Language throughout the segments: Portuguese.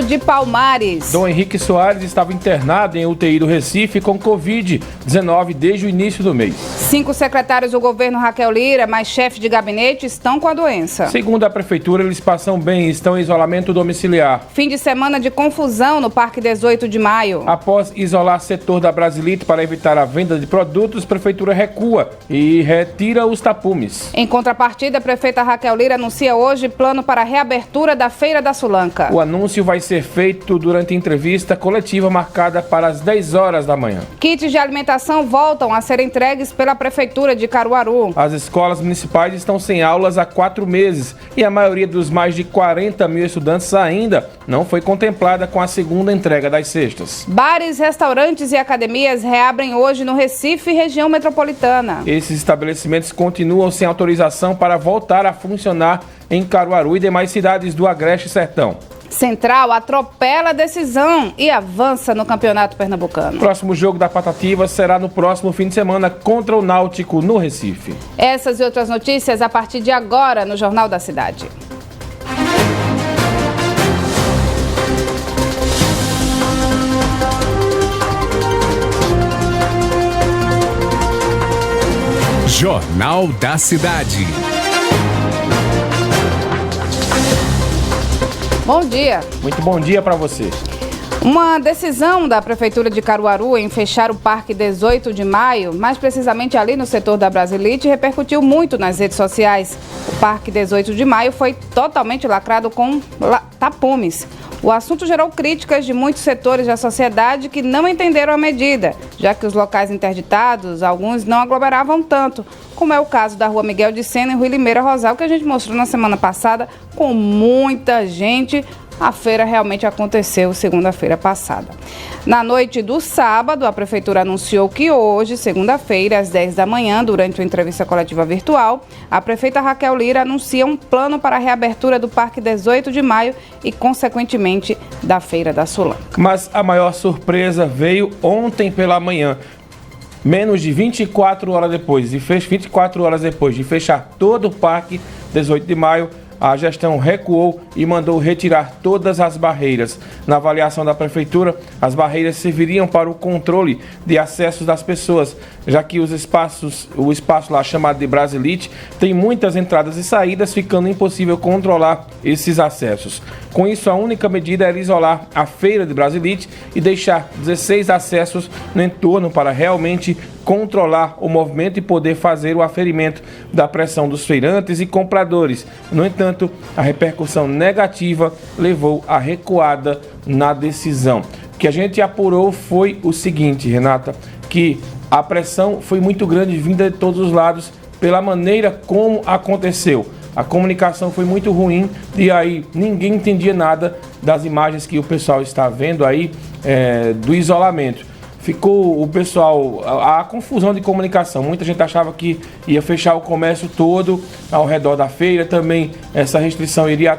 De Palmares. Dom Henrique Soares estava internado em UTI do Recife com Covid-19 desde o início do mês. 5 secretários do governo Raquel Lira, mais chefe de gabinete, estão com a doença. Segundo a prefeitura, eles passam bem e estão em isolamento domiciliar. Fim de semana de confusão no Parque 18 de Maio. Após isolar setor da Brasilite para evitar a venda de produtos, a prefeitura recua e retira os tapumes. Em contrapartida, a prefeita Raquel Lira anuncia hoje plano para a reabertura da Feira da Sulanca. O anúncio vai ser feito durante entrevista coletiva marcada para as 10 horas da manhã. Kits de alimentação voltam a ser entregues pela Prefeitura de Caruaru. As escolas municipais estão sem aulas há 4 meses e a maioria dos mais de 40 mil estudantes ainda não foi contemplada com a segunda entrega das cestas. Bares, restaurantes e academias reabrem hoje no Recife e região metropolitana. Esses estabelecimentos continuam sem autorização para voltar a funcionar em Caruaru e demais cidades do Agreste Sertão. Central atropela a decisão e avança no Campeonato Pernambucano. O próximo jogo da Patativa será no próximo fim de semana contra o Náutico no Recife. Essas e outras notícias a partir de agora no Jornal da Cidade. Jornal da Cidade. Bom dia. Muito bom dia para você. Uma decisão da Prefeitura de Caruaru em fechar o Parque 18 de Maio, mais precisamente ali no setor da Brasilite, repercutiu muito nas redes sociais. O Parque 18 de Maio foi totalmente lacrado com tapumes. O assunto gerou críticas de muitos setores da sociedade que não entenderam a medida, já que os locais interditados, alguns não aglomeravam tanto, como é o caso da Rua Miguel de Sena e Rua Limeira Rosal, que a gente mostrou na semana passada, com muita gente. A feira realmente aconteceu segunda-feira passada. Na noite do sábado, a Prefeitura anunciou que hoje, segunda-feira, às 10 da manhã, durante uma entrevista coletiva virtual, a prefeita Raquel Lira anuncia um plano para a reabertura do Parque 18 de Maio e, consequentemente, da Feira da Sulanca. Mas a maior surpresa veio ontem pela manhã. Menos de 24 horas depois de fechar todo o Parque 18 de Maio, a gestão recuou e mandou retirar todas as barreiras. Na avaliação da Prefeitura, as barreiras serviriam para o controle de acessos das pessoas, já que o espaço lá chamado de Brasilite tem muitas entradas e saídas, ficando impossível controlar esses acessos. Com isso, a única medida era isolar a feira de Brasilite e deixar 16 acessos no entorno para realmente controlar o movimento e poder fazer o aferimento da pressão dos feirantes e compradores. No entanto, a repercussão negativa levou à recuada na decisão. O que a gente apurou foi o seguinte, Renata, que a pressão foi muito grande, vinda de todos os lados, pela maneira como aconteceu. A comunicação foi muito ruim e aí ninguém entendia nada das imagens que o pessoal está vendo aí do isolamento. Ficou o pessoal, a confusão de comunicação. Muita gente achava que ia fechar o comércio todo ao redor da feira. Também essa restrição iria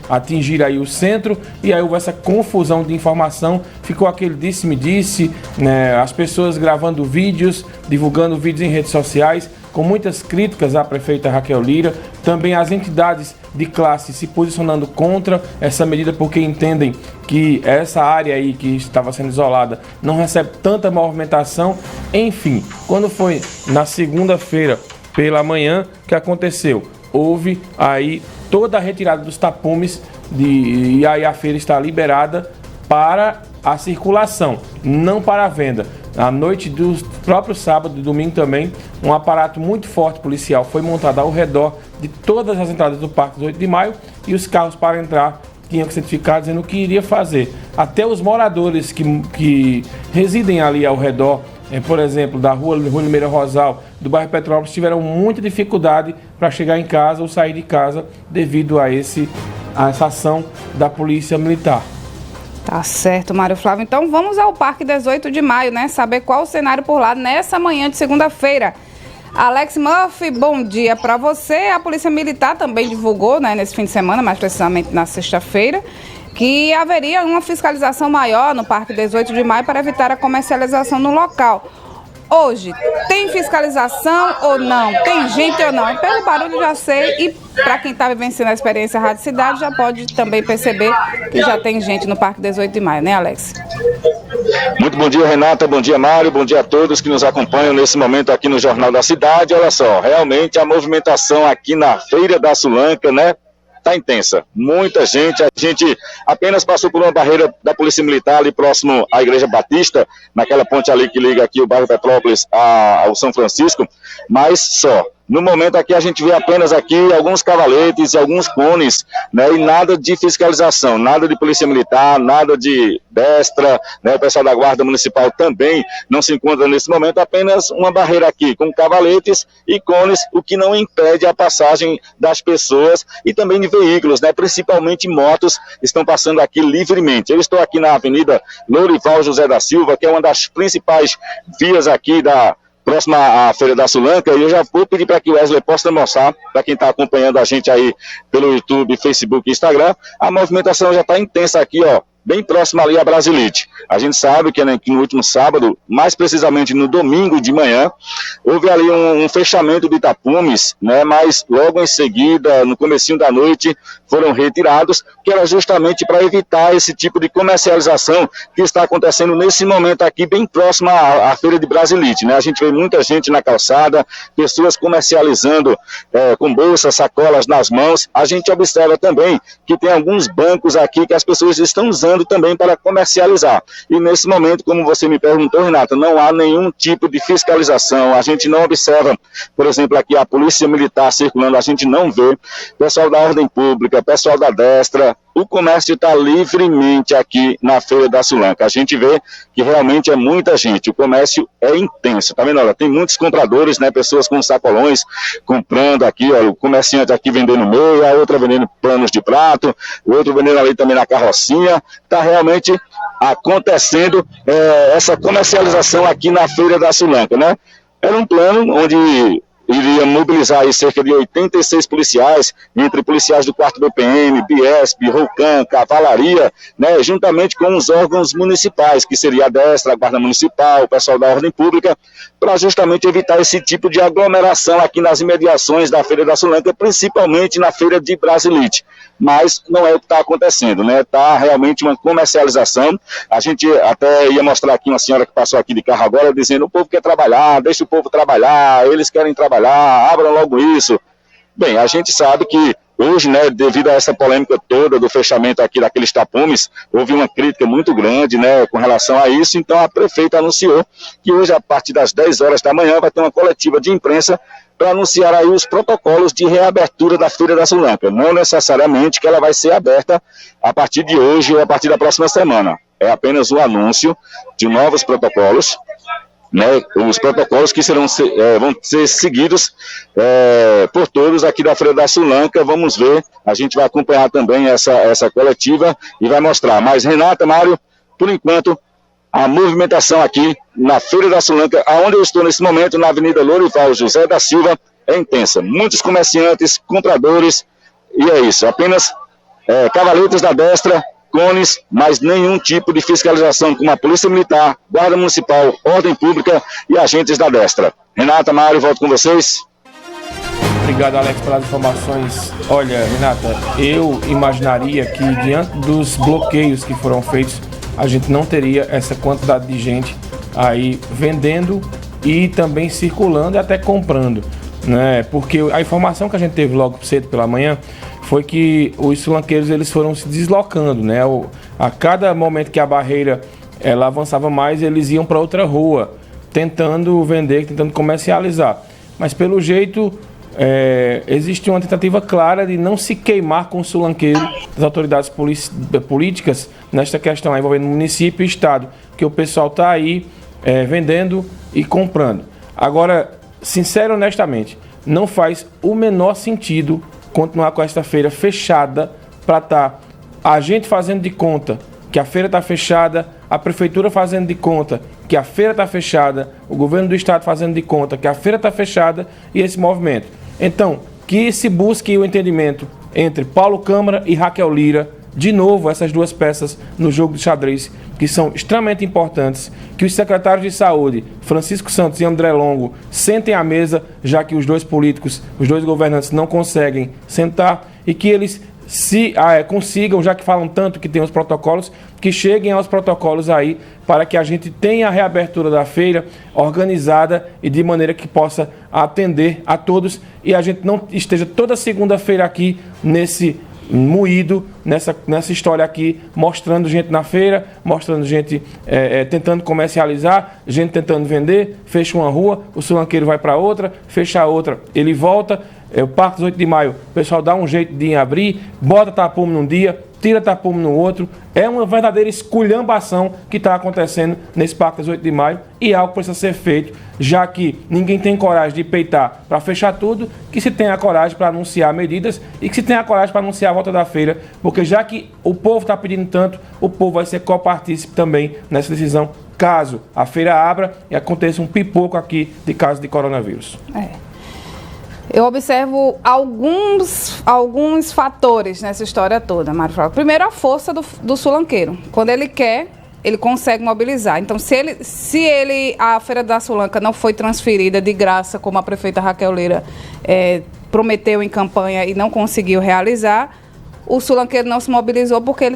atingir aí o centro. E aí houve essa confusão de informação. Ficou aquele disse-me-disse, né? As pessoas gravando vídeos, divulgando vídeos em redes sociais, com muitas críticas à prefeita Raquel Lira. Também as entidades de classe se posicionando contra essa medida, porque entendem que essa área aí que estava sendo isolada não recebe tanta movimentação. Enfim, quando foi na segunda-feira pela manhã que aconteceu, houve aí toda a retirada dos tapumes e aí a feira está liberada para a circulação, não para a venda. À noite do próprio sábado e domingo também, um aparato muito forte policial foi montado ao redor de todas as entradas do Parque 18 de Maio e os carros para entrar tinham que certificar dizendo o que iria fazer. Até os moradores que residem ali ao redor, por exemplo, da Rua Limeira Rosal, do bairro Petrópolis, tiveram muita dificuldade para chegar em casa ou sair de casa devido a essa ação da Polícia Militar. Tá certo, Mário Flávio. Então vamos ao Parque 18 de Maio, né? Saber qual o cenário por lá nessa manhã de segunda-feira. Alex Murphy, bom dia para você. A Polícia Militar também divulgou, né, nesse fim de semana, mais precisamente na sexta-feira, que haveria uma fiscalização maior no Parque 18 de Maio para evitar a comercialização no local. Hoje, tem fiscalização ou não? Tem gente ou não? Pelo barulho já sei, e para quem está vivenciando a experiência Rádio Cidade já pode também perceber que já tem gente no Parque 18 de Maio, né, Alex? Muito bom dia, Renata, bom dia, Mário, bom dia a todos que nos acompanham nesse momento aqui no Jornal da Cidade. Olha só, realmente a movimentação aqui na Feira da Sulanca, né? Está intensa, muita gente, a gente apenas passou por uma barreira da Polícia Militar ali próximo à Igreja Batista, naquela ponte ali que liga aqui o bairro Petrópolis ao São Francisco, mas só. No momento aqui a gente vê apenas aqui alguns cavaletes e alguns cones, né, e nada de fiscalização, nada de polícia militar, nada de destra, né, o pessoal da Guarda Municipal também não se encontra nesse momento, apenas uma barreira aqui com cavaletes e cones, o que não impede a passagem das pessoas e também de veículos, né, principalmente motos, estão passando aqui livremente. Eu estou aqui na Avenida Lourival José da Silva, que é uma das principais vias aqui próxima à Feira da Sulanca, e eu já vou pedir para que o Wesley possa mostrar, para quem está acompanhando a gente aí pelo YouTube, Facebook e Instagram, a movimentação já está intensa aqui, ó, bem próximo ali à Brasilite. A gente sabe que, né, que no último sábado, mais precisamente no domingo de manhã, houve ali um fechamento de tapumes, né, mas logo em seguida, no comecinho da noite, foram retirados, que era justamente para evitar esse tipo de comercialização que está acontecendo nesse momento aqui, bem próximo à Feira de Brasilite, né? A gente vê muita gente na calçada, pessoas comercializando com bolsas, sacolas nas mãos. A gente observa também que tem alguns bancos aqui que as pessoas estão usando também para comercializar. E nesse momento, como você me perguntou, Renata, não há nenhum tipo de fiscalização. A gente não observa, por exemplo, aqui a Polícia Militar circulando, a gente não vê. Pessoal da Ordem Pública, pessoal da Destra, o comércio está livremente aqui na Feira da Sulanca. A gente vê que realmente é muita gente, o comércio é intenso, tá vendo? Olha, tem muitos compradores, né, pessoas com sacolões comprando aqui, olha, o comerciante aqui vendendo meia, a outra vendendo panos de prato, o outro vendendo ali também na carrocinha. Está realmente acontecendo essa comercialização aqui na Feira da Sulanca, né? Era um plano onde iria mobilizar aí cerca de 86 policiais, entre policiais do 4º BPM, Biesp, Roucan, Cavalaria, né, juntamente com os órgãos municipais, que seria a Destra, a Guarda Municipal, o pessoal da Ordem Pública, para justamente evitar esse tipo de aglomeração aqui nas imediações da Feira da Sulanca, principalmente na Feira de Brasilite. Mas não é o que está acontecendo, né? Está realmente uma comercialização. A gente até ia mostrar aqui uma senhora que passou aqui de carro agora, dizendo: o povo quer trabalhar, deixa o povo trabalhar, eles querem trabalhar, abram logo isso. Bem, a gente sabe que hoje, né, devido a essa polêmica toda do fechamento aqui daqueles tapumes, houve uma crítica muito grande, né, com relação a isso. Então a prefeita anunciou que hoje, a partir das 10 horas da manhã, vai ter uma coletiva de imprensa para anunciar aí os protocolos de reabertura da Feira da Sulanca. Não necessariamente que ela vai ser aberta a partir de hoje ou a partir da próxima semana. É apenas o anúncio de novos protocolos, né, os protocolos que vão ser seguidos por todos aqui da Feira da Sulanca. Vamos ver, a gente vai acompanhar também essa coletiva e vai mostrar. Mas, Renata, Mário, por enquanto, a movimentação aqui na Feira da Sulanca, aonde eu estou nesse momento, na Avenida Lourival José da Silva, é intensa. Muitos comerciantes, compradores, e é isso. Apenas cavaletes da Destra, cones, mas nenhum tipo de fiscalização como a Polícia Militar, Guarda Municipal, Ordem Pública e agentes da Destra. Renata, Mário, volto com vocês. Obrigado, Alex, pelas informações. Olha, Renata, eu imaginaria que diante dos bloqueios que foram feitos, a gente não teria essa quantidade de gente aí vendendo e também circulando e até comprando, né? Porque a informação que a gente teve logo cedo pela manhã foi que os sulanqueiros eles foram se deslocando, né? A cada momento que a barreira ela avançava mais, eles iam para outra rua, tentando vender, tentando comercializar. Mas pelo jeito existe uma tentativa clara de não se queimar com o sulanqueiro das autoridades políticas nesta questão envolvendo o município e o estado, que o pessoal está aí vendendo e comprando. Agora, sincero e honestamente, não faz o menor sentido continuar com esta feira fechada para estar a gente fazendo de conta que a feira está fechada, a prefeitura fazendo de conta que a feira está fechada, o governo do estado fazendo de conta que a feira está fechada e esse movimento. Então, que se busque o entendimento entre Paulo Câmara e Raquel Lira de novo essas duas peças no jogo de xadrez, que são extremamente importantes, que os secretários de saúde, Francisco Santos e André Longo, sentem à mesa, já que os dois políticos, os dois governantes não conseguem sentar, e que eles consigam, já que falam tanto que tem os protocolos, que cheguem aos protocolos aí, para que a gente tenha a reabertura da feira organizada e de maneira que possa atender a todos, e a gente não esteja toda segunda-feira aqui nesse moído, nessa história aqui, mostrando gente na feira, mostrando gente tentando comercializar, gente tentando vender, fecha uma rua, o sulanqueiro vai para outra, fecha a outra, ele volta. O Parque 18 de Maio, o pessoal dá um jeito de abrir, bota tapume num dia, tira tapume no outro. É uma verdadeira esculhambação que está acontecendo nesse Parque 18 de Maio, e algo precisa ser feito, já que ninguém tem coragem de peitar para fechar tudo, que se tenha coragem para anunciar medidas e que se tenha coragem para anunciar a volta da feira, porque já que o povo está pedindo tanto, o povo vai ser copartícipe também nessa decisão, caso a feira abra e aconteça um pipoco aqui de caso de coronavírus. Eu observo alguns fatores nessa história toda, Mário Flávio. Primeiro, a força do sulanqueiro. Quando ele quer, ele consegue mobilizar. Então, se a Feira da Sulanca não foi transferida de graça, como a prefeita Raquel Lira prometeu em campanha e não conseguiu realizar, o sulanqueiro não se mobilizou porque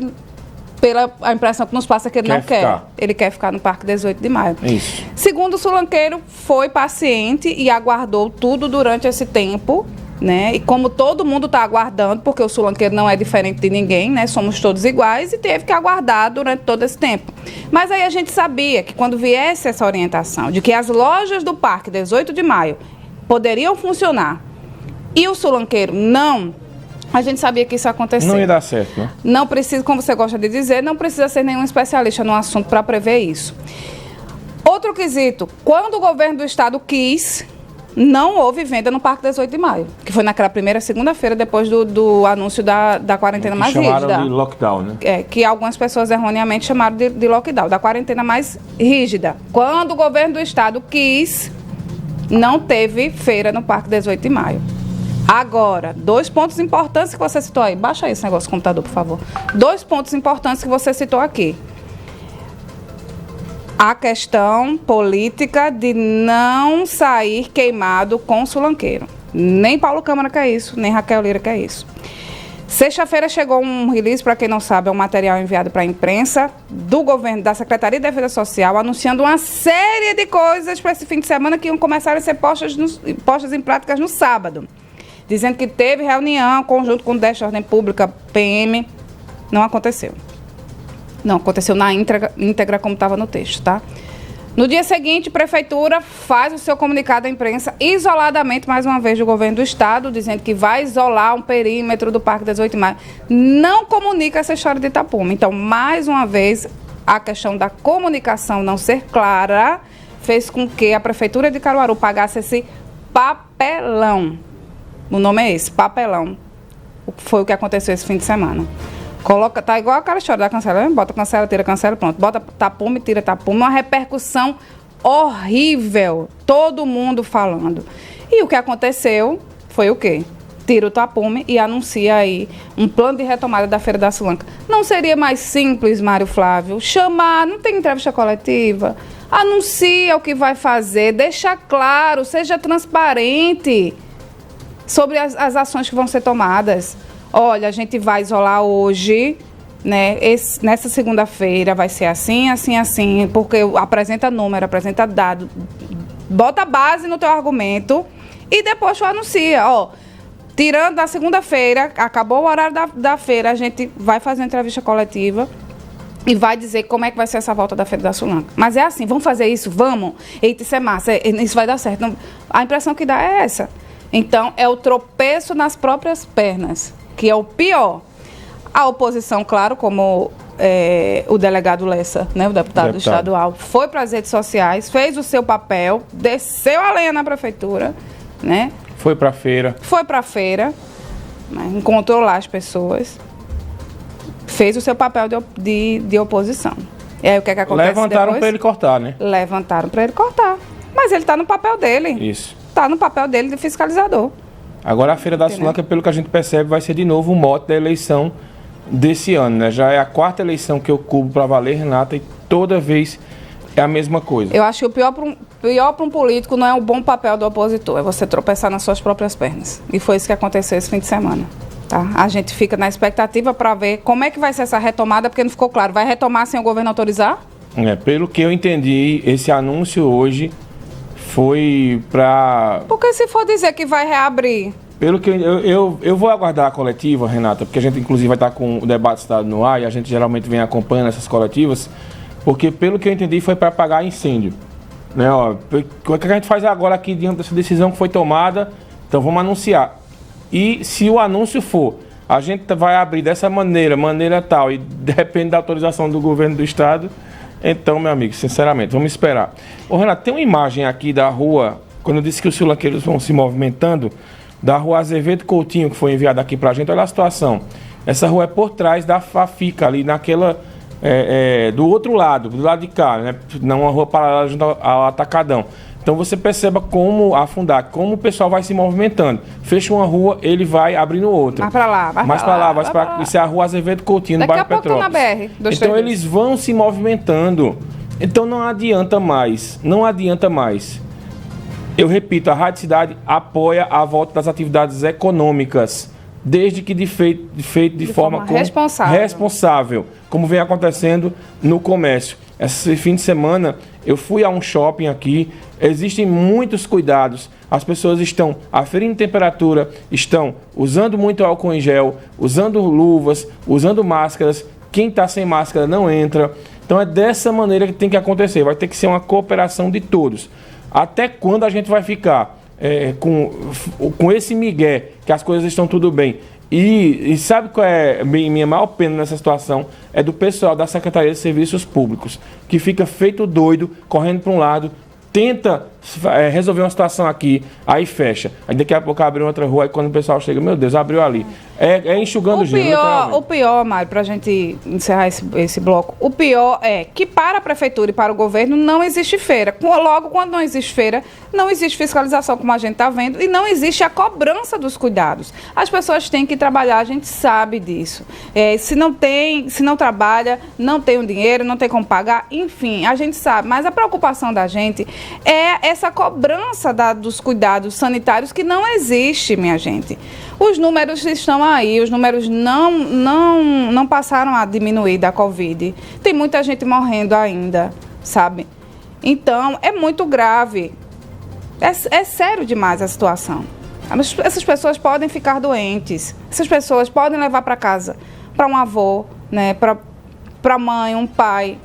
a impressão que nos passa é que ele não quer. Ele quer ficar no Parque 18 de Maio. Isso. Segundo, o sulanqueiro foi paciente e aguardou tudo durante esse tempo, né? E como todo mundo está aguardando, porque o sulanqueiro não é diferente de ninguém, né? Somos todos iguais, e teve que aguardar durante todo esse tempo. Mas aí a gente sabia que quando viesse essa orientação de que as lojas do Parque 18 de Maio poderiam funcionar e o sulanqueiro não, a gente sabia que isso ia acontecer. Não ia dar certo, né? Não precisa, como você gosta de dizer, não precisa ser nenhum especialista no assunto para prever isso. Outro quesito, quando o governo do estado quis, não houve venda no Parque 18 de Maio, que foi naquela primeira segunda-feira, depois do anúncio da quarentena mais rígida. Chamaram de lockdown, né? Que algumas pessoas erroneamente chamaram de lockdown, da quarentena mais rígida. Quando o governo do estado quis, não teve feira no Parque 18 de Maio. Agora, 2 pontos importantes que você citou aí. Baixa aí esse negócio do computador, por favor. 2 pontos importantes que você citou aqui. A questão política de não sair queimado com o sulanqueiro. Nem Paulo Câmara quer isso, nem Raquel Lira quer isso. Sexta-feira chegou um release, para quem não sabe, é um material enviado para a imprensa do governo, da Secretaria de Defesa Social, anunciando uma série de coisas para esse fim de semana que iam começar a ser postas em práticas no sábado. Dizendo que teve reunião conjunto com o DESC de Ordem Pública, PM, não aconteceu. Não aconteceu na íntegra como estava no texto, tá? No dia seguinte, a Prefeitura faz o seu comunicado à imprensa, isoladamente, mais uma vez, do governo do estado, dizendo que vai isolar um perímetro do Parque 18 de Maio. Não comunica essa história de Itapume. Então, mais uma vez, a questão da comunicação não ser clara fez com que a Prefeitura de Caruaru pagasse esse papelão. O nome é esse, papelão. Foi o que aconteceu esse fim de semana. Tá igual aquela história da cancela, né? Bota cancela, tira cancela, pronto. Bota tapume, tira tapume. Uma repercussão horrível. Todo mundo falando. E o que aconteceu foi o quê? Tira o tapume e anuncia aí um plano de retomada da Feira da Sulanca. Não seria mais simples, Mário Flávio, chamar, não tem entrevista coletiva, anuncia o que vai fazer, deixa claro, seja transparente sobre as ações que vão ser tomadas. Olha, a gente vai isolar hoje, né? Nessa segunda-feira vai ser assim, assim, assim, porque apresenta número, apresenta dado, bota base no teu argumento e depois tu anuncia, tirando da segunda-feira, acabou o horário da feira, a gente vai fazer uma entrevista coletiva e vai dizer como é que vai ser essa volta da Feira da Sulanca. Mas é assim, vamos fazer isso? Vamos? Eita, isso é massa, isso vai dar certo. Não, a impressão que dá é essa. Então, é o tropeço nas próprias pernas, que é o pior. A oposição, claro, como o delegado Lessa, né, o deputado estadual, foi para as redes sociais, fez o seu papel, desceu a lenha na prefeitura, né? Foi para a feira. Foi para a feira, né, encontrou lá as pessoas, fez o seu papel de oposição. E aí o que é que acontece depois? Levantaram para ele cortar, né? Levantaram para ele cortar. Mas ele está no papel dele. Isso. Está no papel dele de fiscalizador. Agora a Feira da Sulanca, pelo que a gente percebe, vai ser de novo o mote da eleição desse ano, né? Já é a 4ª eleição que eu cubro para valer, Renata, e toda vez é a mesma coisa. Eu acho que o pior para um político não é o bom papel do opositor, é você tropeçar nas suas próprias pernas. E foi isso que aconteceu esse fim de semana. Tá? A gente fica na expectativa para ver como é que vai ser essa retomada, porque não ficou claro. Vai retomar sem o governo autorizar? Pelo que eu entendi, esse anúncio hoje foi para... Porque se for dizer que vai reabrir... Pelo que eu vou aguardar a coletiva, Renata, porque a gente inclusive vai estar com o debate Estado no ar e a gente geralmente vem acompanhando essas coletivas, porque pelo que eu entendi foi para apagar incêndio. Né, ó, o que a gente faz agora aqui diante dessa decisão que foi tomada, então vamos anunciar. E se o anúncio for, a gente vai abrir dessa maneira tal, e depende da autorização do governo do estado, então, meu amigo, sinceramente, vamos esperar. Ô, Renato, tem uma imagem aqui da rua, quando eu disse que os sulanqueiros vão se movimentando, da rua Azevedo Coutinho, que foi enviada aqui pra gente, olha a situação. Essa rua é por trás da Fafica, ali naquela, do outro lado, do lado de cá, né? Não uma rua paralela junto ao Atacadão. Então você perceba como afundar, como o pessoal vai se movimentando. Fecha uma rua, ele vai abrindo outra. Vai pra lá, vai pra lá. Isso é a rua Azevedo Coutinho, no bairro Petrópolis. Daqui a pouco tá na BR. Então eles vão se movimentando. Então não adianta mais. Eu repito, a Rádio Cidade apoia a volta das atividades econômicas, desde que feito de forma responsável, como vem acontecendo no comércio. Esse fim de semana eu fui a um shopping aqui, existem muitos cuidados, as pessoas estão aferindo temperatura, estão usando muito álcool em gel, usando luvas, usando máscaras, quem está sem máscara não entra. Então é dessa maneira que tem que acontecer, vai ter que ser uma cooperação de todos. Até quando a gente vai ficar com esse migué, que as coisas estão tudo bem? E sabe qual é minha maior pena nessa situação? É do pessoal da Secretaria de Serviços Públicos, que fica feito doido, correndo para um lado, tenta resolver uma situação aqui, aí fecha. Aí daqui a pouco abre outra rua, aí quando o pessoal chega, meu Deus, abriu ali. É enxugando gelo. O pior, Mário, para a gente encerrar esse bloco, o pior é que para a Prefeitura e para o governo não existe feira. Logo, quando não existe feira, não existe fiscalização, como a gente está vendo, e não existe a cobrança dos cuidados. As pessoas têm que trabalhar, a gente sabe disso. Se não trabalha, não tem o dinheiro, não tem como pagar, enfim, a gente sabe. Mas a preocupação da gente é essa cobrança dos cuidados sanitários que não existe, minha gente. Os números estão aí, os números não passaram a diminuir da Covid. Tem muita gente morrendo ainda, sabe? Então, é muito grave. É sério demais a situação. Essas pessoas podem ficar doentes, essas pessoas podem levar para casa, para um avô, né, para mãe, um pai,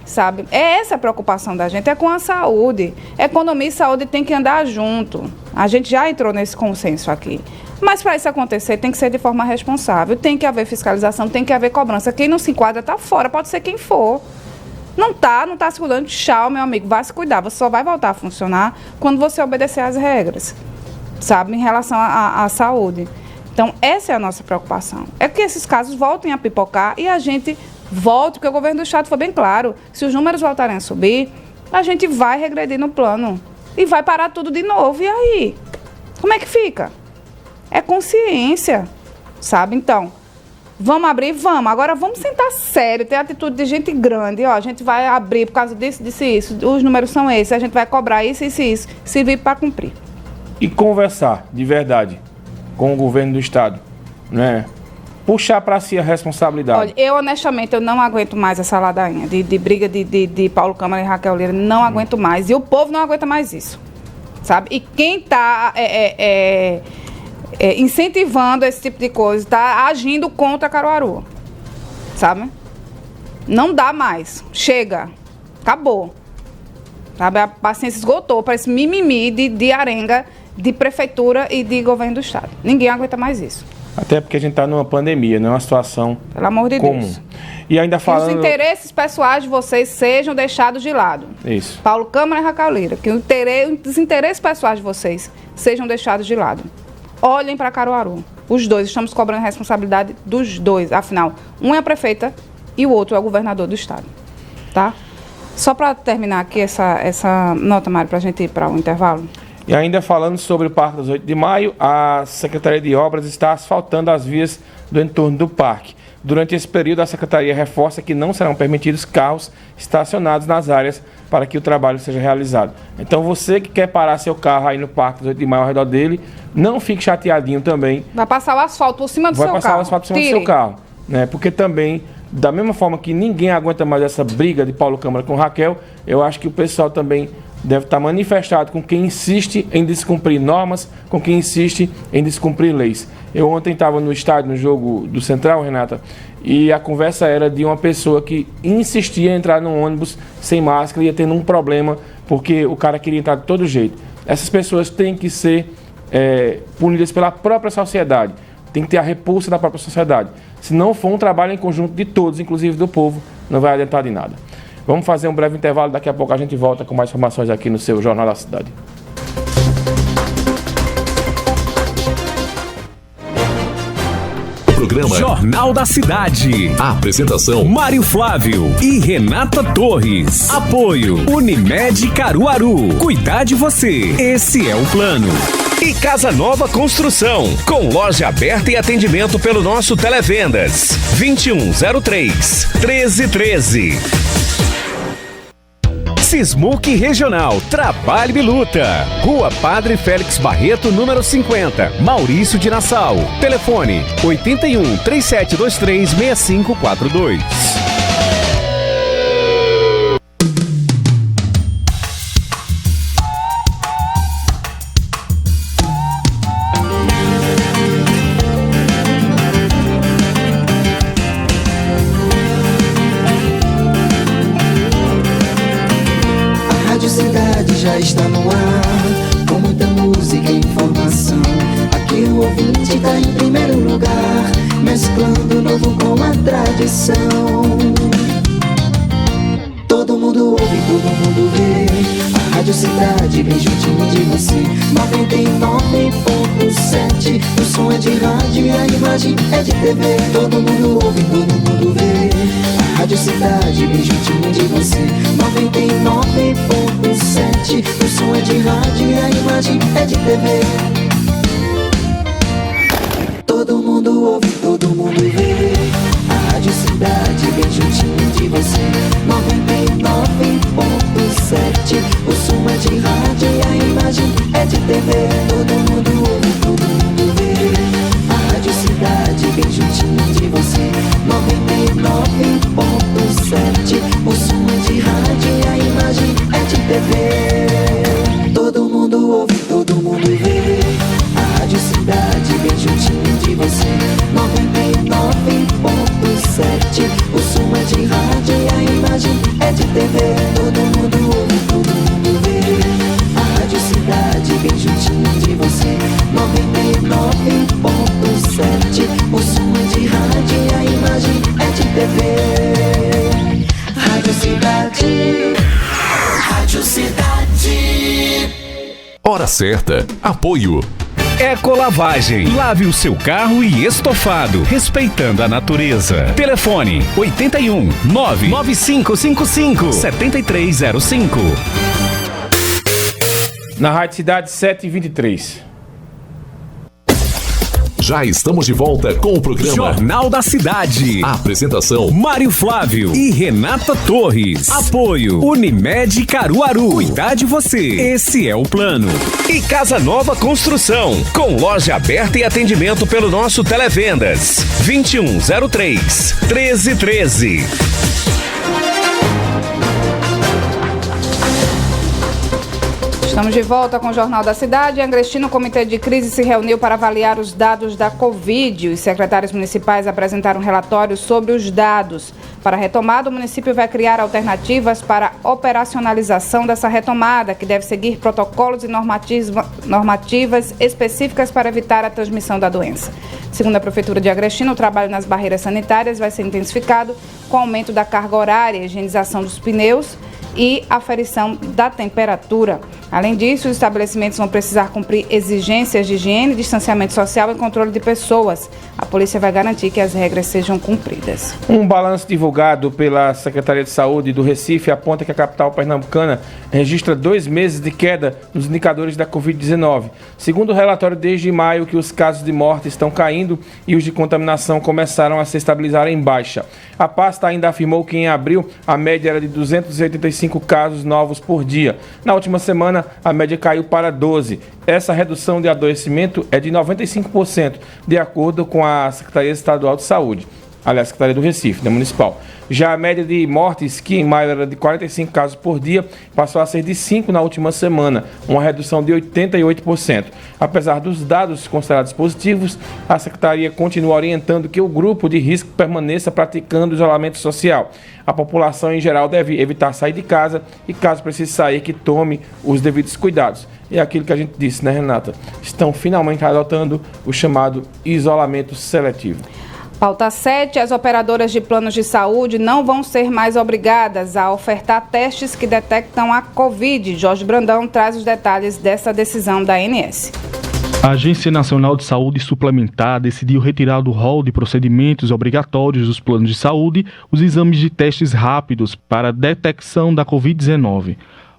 sabe? É essa a preocupação da gente, é com a saúde. Economia e saúde tem que andar junto. A gente já entrou nesse consenso aqui. Mas para isso acontecer tem que ser de forma responsável, tem que haver fiscalização, tem que haver cobrança. Quem não se enquadra está fora, pode ser quem for. Não tá se cuidando, tchau, meu amigo, vai se cuidar. Você só vai voltar a funcionar quando você obedecer às regras, sabe, em relação à saúde. Então, essa é a nossa preocupação. É que esses casos voltem a pipocar e a gente volte, porque o governo do estado foi bem claro. Se os números voltarem a subir, a gente vai regredir no plano e vai parar tudo de novo. E aí? Como é que fica? É consciência, sabe? Então, vamos abrir? Vamos. Agora vamos sentar sério, ter atitude de gente grande. Ó, a gente vai abrir por causa disso, isso. Os números são esses. A gente vai cobrar isso. Servir para cumprir. E conversar, de verdade, com o governo do estado, né? Puxar para si a responsabilidade. Olha, eu honestamente, eu não aguento mais essa ladainha de briga de Paulo Câmara e Raquel Lira. Não aguento mais. E o povo não aguenta mais isso, sabe? E quem está... incentivando esse tipo de coisa, está agindo contra Caruaru, sabe? Não dá mais, chega, acabou, sabe? A paciência esgotou para esse mimimi de arenga de prefeitura e de governo do estado. Ninguém aguenta mais isso. Até porque a gente está numa pandemia, não é uma situação pelo amor de comum. Deus. E ainda falando... Que os interesses pessoais de vocês sejam deixados de lado. Isso. Paulo Câmara e Raquel Lira, que os interesses pessoais de vocês sejam deixados de lado. Olhem para Caruaru. Os dois, estamos cobrando a responsabilidade dos dois. Afinal, um é a prefeita e o outro é o governador do estado. Tá? Só para terminar aqui essa nota, Mário, para a gente ir para o intervalo. E ainda falando sobre o Parque das 8 de Maio, a Secretaria de Obras está asfaltando as vias do entorno do parque. Durante esse período, a Secretaria reforça que não serão permitidos carros estacionados nas áreas para que o trabalho seja realizado. Então, você que quer parar seu carro aí no Parque 18 de Maio ao redor dele, não fique chateadinho também. Vai passar o asfalto por cima do seu carro. Vai passar o asfalto por cima do seu carro, né? Porque também, da mesma forma que ninguém aguenta mais essa briga de Paulo Câmara com Raquel, eu acho que o pessoal também deve estar manifestado com quem insiste em descumprir normas, com quem insiste em descumprir leis. Eu ontem estava no estádio, no jogo do Central, Renata, e a conversa era de uma pessoa que insistia em entrar num ônibus sem máscara e ia tendo um problema, porque o cara queria entrar de todo jeito. Essas pessoas têm que ser punidas pela própria sociedade, tem que ter a repulsa da própria sociedade. Se não for um trabalho em conjunto de todos, inclusive do povo, não vai adiantar de nada. Vamos fazer um breve intervalo, daqui a pouco a gente volta com mais informações aqui no seu Jornal da Cidade. Programa Jornal da Cidade. A apresentação: Mário Flávio e Renata Torres. Apoio: Unimed Caruaru. Cuidar de você. Esse é o plano. E Casa Nova Construção, com loja aberta e atendimento pelo nosso Televendas 2103-1313. Sismuc Regional, Trabalho e Luta. Rua Padre Félix Barreto, número 50, Maurício de Nassau. Telefone 81 3723 6542. Já está no ar, com muita música e informação. Aqui o ouvinte está em primeiro lugar, mesclando o novo com a tradição. Todo mundo ouve, todo mundo vê, a Rádio Cidade bem juntinho de você. 99.7, o som é de rádio e a imagem é de TV. Todo mundo ouve, todo mundo vê, a Rádio Cidade bem juntinho de você. 99.7, o som é de rádio e a imagem é de TV. Todo mundo ouve, todo mundo vê, a Rádio Cidade bem juntinho de você. 99.7, o som é de rádio e a imagem é de TV. Todo mundo ouve, todo mundo vê, a Rádio Cidade bem juntinho de você. 99.7, o som é de rádio e a imagem é de TV. Todo mundo ouve, todo mundo vê, a Rádio Cidade bem juntinho de você. 99.7, o som é de rádio e a imagem é de TV. Todo mundo ouve, todo mundo vê, a Rádio Cidade bem juntinho de você. 99.7, o som é de rádio e a imagem é de TV. Rádio Cidade, Rádio Cidade. Hora certa. Apoio: Ecolavagem. Lave o seu carro e estofado, respeitando a natureza. Telefone 81 99555 7305. Na Rádio Cidade 7h23. Já estamos de volta com o programa Jornal da Cidade. A apresentação: Mário Flávio e Renata Torres. Apoio: Unimed Caruaru. Cuidar de você. Esse é o plano. E Casa Nova Construção, com loja aberta e atendimento pelo nosso Televendas 2103-1313. Estamos de volta com o Jornal da Cidade. Em Agrestino, o Comitê de Crise se reuniu para avaliar os dados da Covid. Os secretários municipais apresentaram relatórios sobre os dados. Para a retomada, o município vai criar alternativas para a operacionalização dessa retomada, que deve seguir protocolos e normativas específicas para evitar a transmissão da doença. Segundo a Prefeitura de Agrestino, o trabalho nas barreiras sanitárias vai ser intensificado com o aumento da carga horária, higienização dos pneus e aferição da temperatura. Além disso, os estabelecimentos vão precisar cumprir exigências de higiene, distanciamento social e controle de pessoas. A polícia vai garantir que as regras sejam cumpridas. Um balanço divulgado pela Secretaria de Saúde do Recife aponta que a capital pernambucana registra 2 meses de queda nos indicadores da Covid-19. Segundo o relatório, desde maio que os casos de morte estão caindo e os de contaminação começaram a se estabilizar em baixa. A pasta ainda afirmou que em abril a média era de 285 casos novos por dia. Na última semana, a média caiu para 12. Essa redução de adoecimento é de 95%, de acordo com a Secretaria Estadual de Saúde. Aliás, Secretaria do Recife, municipal. Já a média de mortes, que em maio era de 45 casos por dia, passou a ser de 5 na última semana, uma redução de 88%. Apesar dos dados considerados positivos, a Secretaria continua orientando que o grupo de risco permaneça praticando isolamento social. A população em geral deve evitar sair de casa e, caso precise sair, que tome os devidos cuidados. E aquilo que a gente disse, né, Renata? Estão finalmente adotando o chamado isolamento seletivo. Pauta 7, as operadoras de planos de saúde não vão ser mais obrigadas a ofertar testes que detectam a Covid. Jorge Brandão traz os detalhes dessa decisão da ANS. A Agência Nacional de Saúde Suplementar decidiu retirar do rol de procedimentos obrigatórios dos planos de saúde os exames de testes rápidos para a detecção da Covid-19.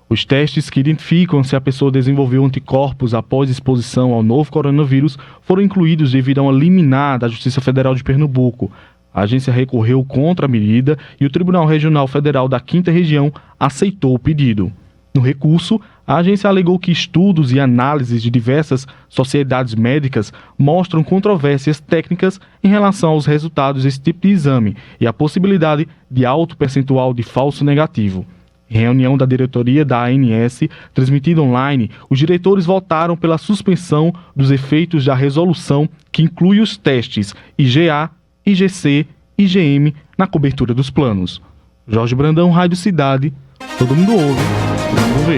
Os testes que identificam se a pessoa desenvolveu anticorpos após exposição ao novo coronavírus foram incluídos devido a uma liminar da Justiça Federal de Pernambuco. A agência recorreu contra a medida e o Tribunal Regional Federal da 5ª Região aceitou o pedido. No recurso, a agência alegou que estudos e análises de diversas sociedades médicas mostram controvérsias técnicas em relação aos resultados desse tipo de exame e a possibilidade de alto percentual de falso negativo. Em reunião da diretoria da ANS, transmitida online, os diretores votaram pela suspensão dos efeitos da resolução que inclui os testes IgA, IgC e IgM na cobertura dos planos. Jorge Brandão, Rádio Cidade. Todo mundo ouve, todo mundo vê.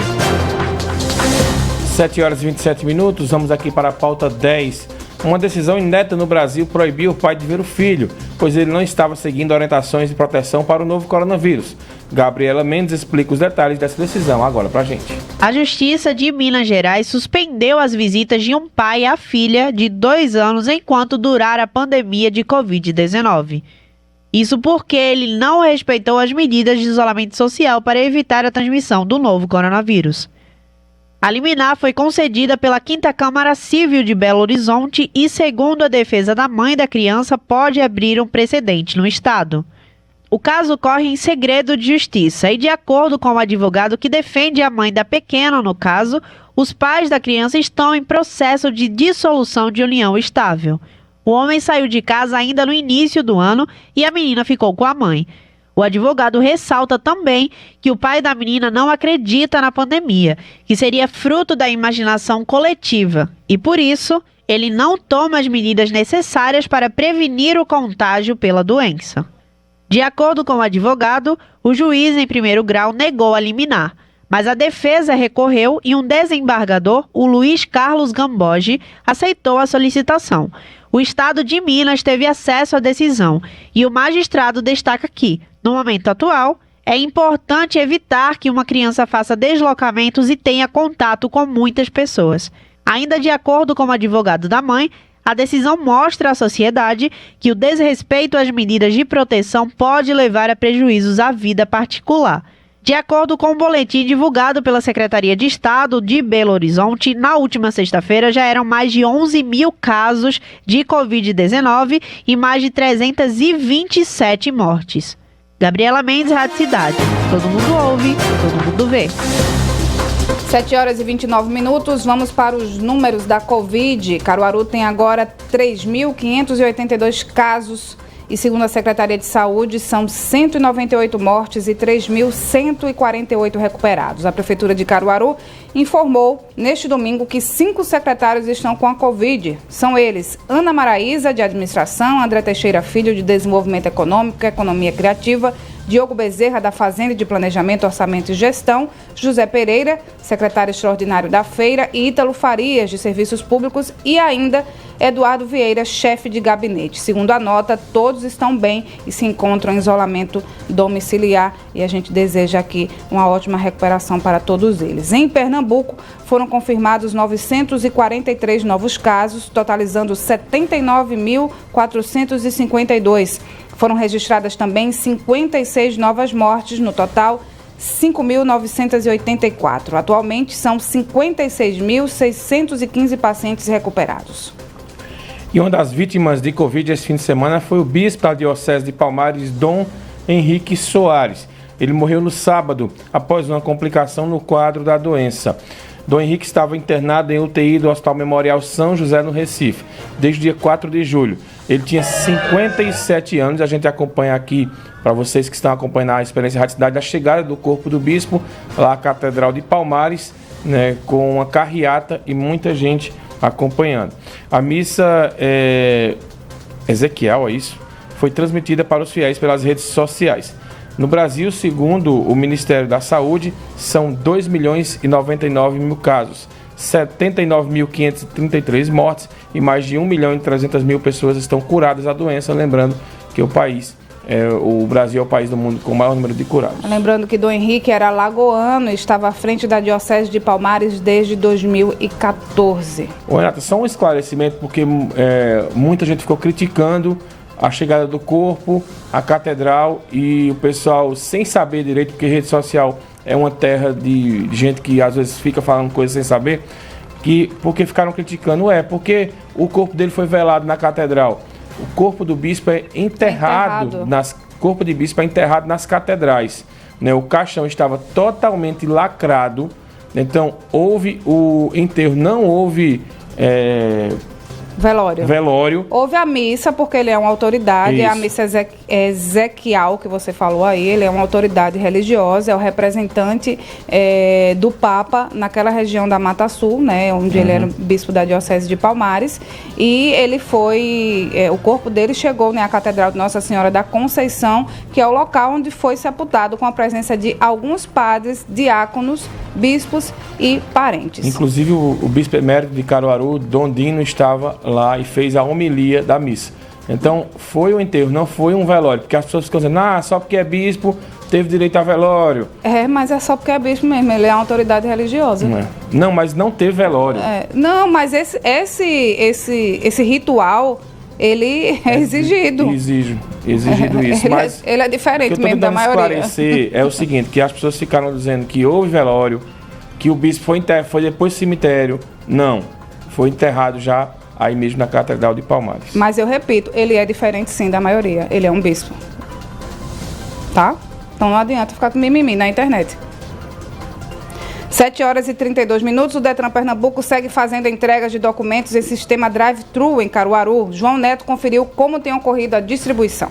7h27, vamos aqui para a pauta 10. Uma decisão inédita no Brasil proibiu o pai de ver o filho, pois ele não estava seguindo orientações de proteção para o novo coronavírus. Gabriela Mendes explica os detalhes dessa decisão agora pra gente. A Justiça de Minas Gerais suspendeu as visitas de um pai à filha de 2 anos enquanto durar a pandemia de Covid-19. Isso porque ele não respeitou as medidas de isolamento social para evitar a transmissão do novo coronavírus. A liminar foi concedida pela 5ª Câmara Civil de Belo Horizonte e, segundo a defesa da mãe da criança, pode abrir um precedente no estado. O caso corre em segredo de justiça e, de acordo com o advogado que defende a mãe da pequena no caso, os pais da criança estão em processo de dissolução de união estável. O homem saiu de casa ainda no início do ano e a menina ficou com a mãe. O advogado ressalta também que o pai da menina não acredita na pandemia, que seria fruto da imaginação coletiva, e por isso ele não toma as medidas necessárias para prevenir o contágio pela doença. De acordo com o advogado, o juiz em primeiro grau negou a liminar, mas a defesa recorreu e um desembargador, o Luiz Carlos Gamboge, aceitou a solicitação. O estado de Minas teve acesso à decisão e o magistrado destaca que, no momento atual, é importante evitar que uma criança faça deslocamentos e tenha contato com muitas pessoas. Ainda de acordo com o advogado da mãe, a decisão mostra à sociedade que o desrespeito às medidas de proteção pode levar a prejuízos à vida particular. De acordo com o boletim divulgado pela Secretaria de Estado de Belo Horizonte, na última sexta-feira já eram mais de 11 mil casos de Covid-19 e mais de 327 mortes. Gabriela Mendes, Rádio Cidade. Todo mundo ouve, todo mundo vê. 7h29, vamos para os números da Covid. Caruaru tem agora 3.582 casos e, segundo a Secretaria de Saúde, são 198 mortes e 3.148 recuperados. A Prefeitura de Caruaru informou neste domingo que 5 secretários estão com a Covid. São eles: Ana Maraíza, de Administração, André Teixeira Filho, de Desenvolvimento Econômico e Economia Criativa, Diogo Bezerra, da Fazenda e de Planejamento, Orçamento e Gestão, José Pereira, secretário extraordinário da Feira, e Ítalo Farias, de Serviços Públicos, e ainda Eduardo Vieira, chefe de gabinete. Segundo a nota, todos estão bem e se encontram em isolamento domiciliar e a gente deseja aqui uma ótima recuperação para todos eles. Em Pernambuco, foram confirmados 943 novos casos, totalizando 79.452. Foram registradas também 56 novas mortes, no total 5.984. Atualmente, são 56.615 pacientes recuperados. E uma das vítimas de Covid esse fim de semana foi o bispo da Diocese de Palmares, Dom Henrique Soares. Ele morreu no sábado, após uma complicação no quadro da doença. Dom Henrique estava internado em UTI do Hospital Memorial São José, no Recife, desde o dia 4 de julho. Ele tinha 57 anos, a gente acompanha aqui, para vocês que estão acompanhando a experiência Rádio Cidade, a chegada do corpo do bispo lá à Catedral de Palmares, né, com uma carreata e muita gente acompanhando. A missa Ezequiel, é isso? Foi transmitida para os fiéis pelas redes sociais. No Brasil, segundo o Ministério da Saúde, são 2.099.000 casos, 79.533 mortes e mais de 1.300.000 pessoas estão curadas da doença. Lembrando que o Brasil é o país do mundo com o maior número de curados. Lembrando que Dom Henrique era alagoano e estava à frente da Diocese de Palmares desde 2014. Ô, Renata, só um esclarecimento, porque muita gente ficou criticando a chegada do corpo, a catedral, e o pessoal sem saber direito, porque rede social é uma terra de gente que às vezes fica falando coisas sem saber, porque ficaram criticando, porque o corpo dele foi velado na catedral. O corpo do bispo é enterrado. Corpo de bispo é enterrado nas catedrais, né? O caixão estava totalmente lacrado, então houve o enterro, não houve velório. Houve a missa, porque ele é uma autoridade. Isso. A missa Ezequiel, que você falou aí, ele é uma autoridade religiosa, é o representante do Papa naquela região da Mata Sul, né, onde ele era bispo da Diocese de Palmares. E ele o corpo dele chegou, né, à Catedral de Nossa Senhora da Conceição, que é o local onde foi sepultado, com a presença de alguns padres, diáconos, bispos e parentes. Inclusive o bispo emérito de Caruaru, Dom Dino, estava lá e fez a homilia da missa. Então foi um enterro, não foi um velório, porque as pessoas ficam dizendo, só porque é bispo teve direito a velório. Mas é só porque é bispo mesmo, ele é uma autoridade religiosa. Não, mas não teve velório. Não, mas esse ritual, ele é exigido. Exigido isso. Mas ele é diferente mesmo da maioria. Esclarecer é o seguinte, que as pessoas ficaram dizendo que houve velório, que o bispo foi depois do cemitério. Não, foi enterrado já aí mesmo na Catedral de Palmares. Mas eu repito, ele é diferente sim da maioria. Ele é um bispo. Tá? Então não adianta ficar com mimimi na internet. 7h32. O Detran Pernambuco segue fazendo entregas de documentos em sistema drive-thru em Caruaru. João Neto conferiu como tem ocorrido a distribuição.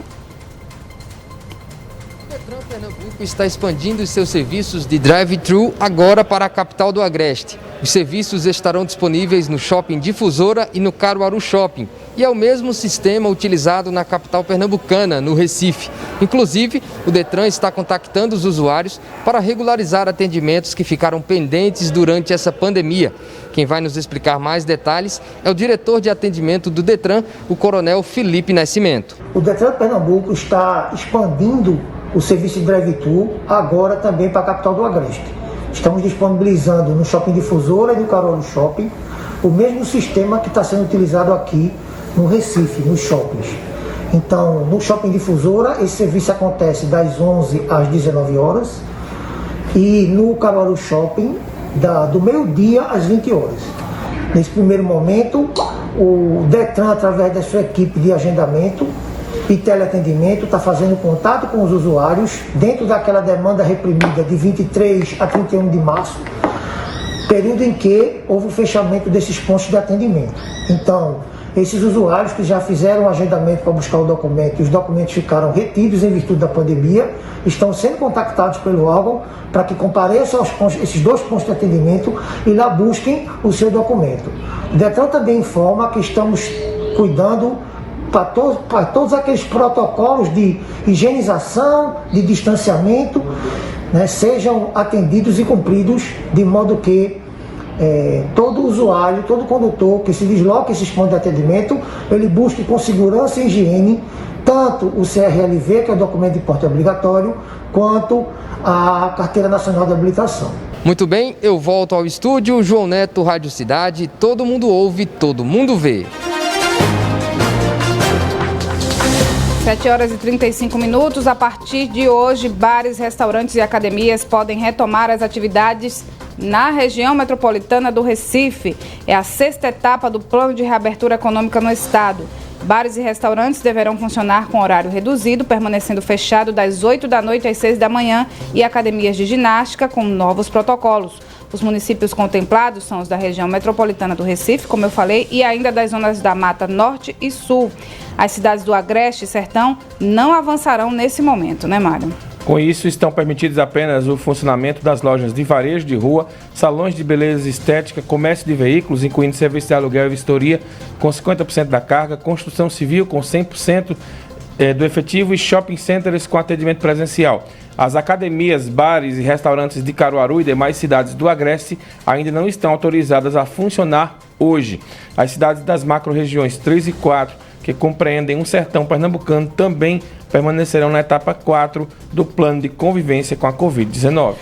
O Detran Pernambuco está expandindo os seus serviços de drive-thru agora para a capital do Agreste. Os serviços estarão disponíveis no Shopping Difusora e no Caruaru Shopping. E é o mesmo sistema utilizado na capital pernambucana, no Recife. Inclusive, o Detran está contactando os usuários para regularizar atendimentos que ficaram pendentes durante essa pandemia. Quem vai nos explicar mais detalhes é o diretor de atendimento do Detran, o Coronel Felipe Nascimento. O Detran Pernambuco está expandindo o serviço de drive-thru agora também para a capital do Agreste. Estamos disponibilizando no Shopping Difusora e no Caruaru Shopping o mesmo sistema que está sendo utilizado aqui no Recife, nos shoppings. Então, no Shopping Difusora, esse serviço acontece das 11 às 19 horas e no Caruaru Shopping, do meio-dia às 20 horas. Nesse primeiro momento, o Detran, através da sua equipe de agendamento e teleatendimento, está fazendo contato com os usuários dentro daquela demanda reprimida de 23 a 31 de março, período em que houve o fechamento desses pontos de atendimento. Então, esses usuários que já fizeram o agendamento para buscar o documento e os documentos ficaram retidos em virtude da pandemia, estão sendo contactados pelo órgão para que compareçam esses dois pontos de atendimento e lá busquem o seu documento. O Detran também informa que estamos cuidando para todos aqueles protocolos de higienização, de distanciamento, né, sejam atendidos e cumpridos, de modo que todo usuário, todo condutor que se desloque esses pontos de atendimento, ele busque com segurança e higiene tanto o CRLV, que é o documento de porte obrigatório, quanto a Carteira Nacional de Habilitação. Muito bem, eu volto ao estúdio. João Neto, Rádio Cidade, todo mundo ouve, todo mundo vê. 7h35. A partir de hoje, bares, restaurantes e academias podem retomar as atividades na região metropolitana do Recife. É a 6ª etapa do Plano de Reabertura Econômica no Estado. Bares e restaurantes deverão funcionar com horário reduzido, permanecendo fechado das 8 da noite às 6 da manhã, e academias de ginástica com novos protocolos. Os municípios contemplados são os da região metropolitana do Recife, como eu falei, e ainda das zonas da Mata Norte e Sul. As cidades do Agreste e Sertão não avançarão nesse momento, né, Mário? Com isso, estão permitidos apenas o funcionamento das lojas de varejo de rua, salões de beleza e estética, comércio de veículos, incluindo serviço de aluguel e vistoria, com 50% da carga, construção civil com 100% do efetivo e shopping centers com atendimento presencial. As academias, bares e restaurantes de Caruaru e demais cidades do Agreste ainda não estão autorizadas a funcionar hoje. As cidades das macro-regiões 3 e 4, que compreendem um sertão pernambucano, também permanecerão na etapa 4 do plano de convivência com a Covid-19.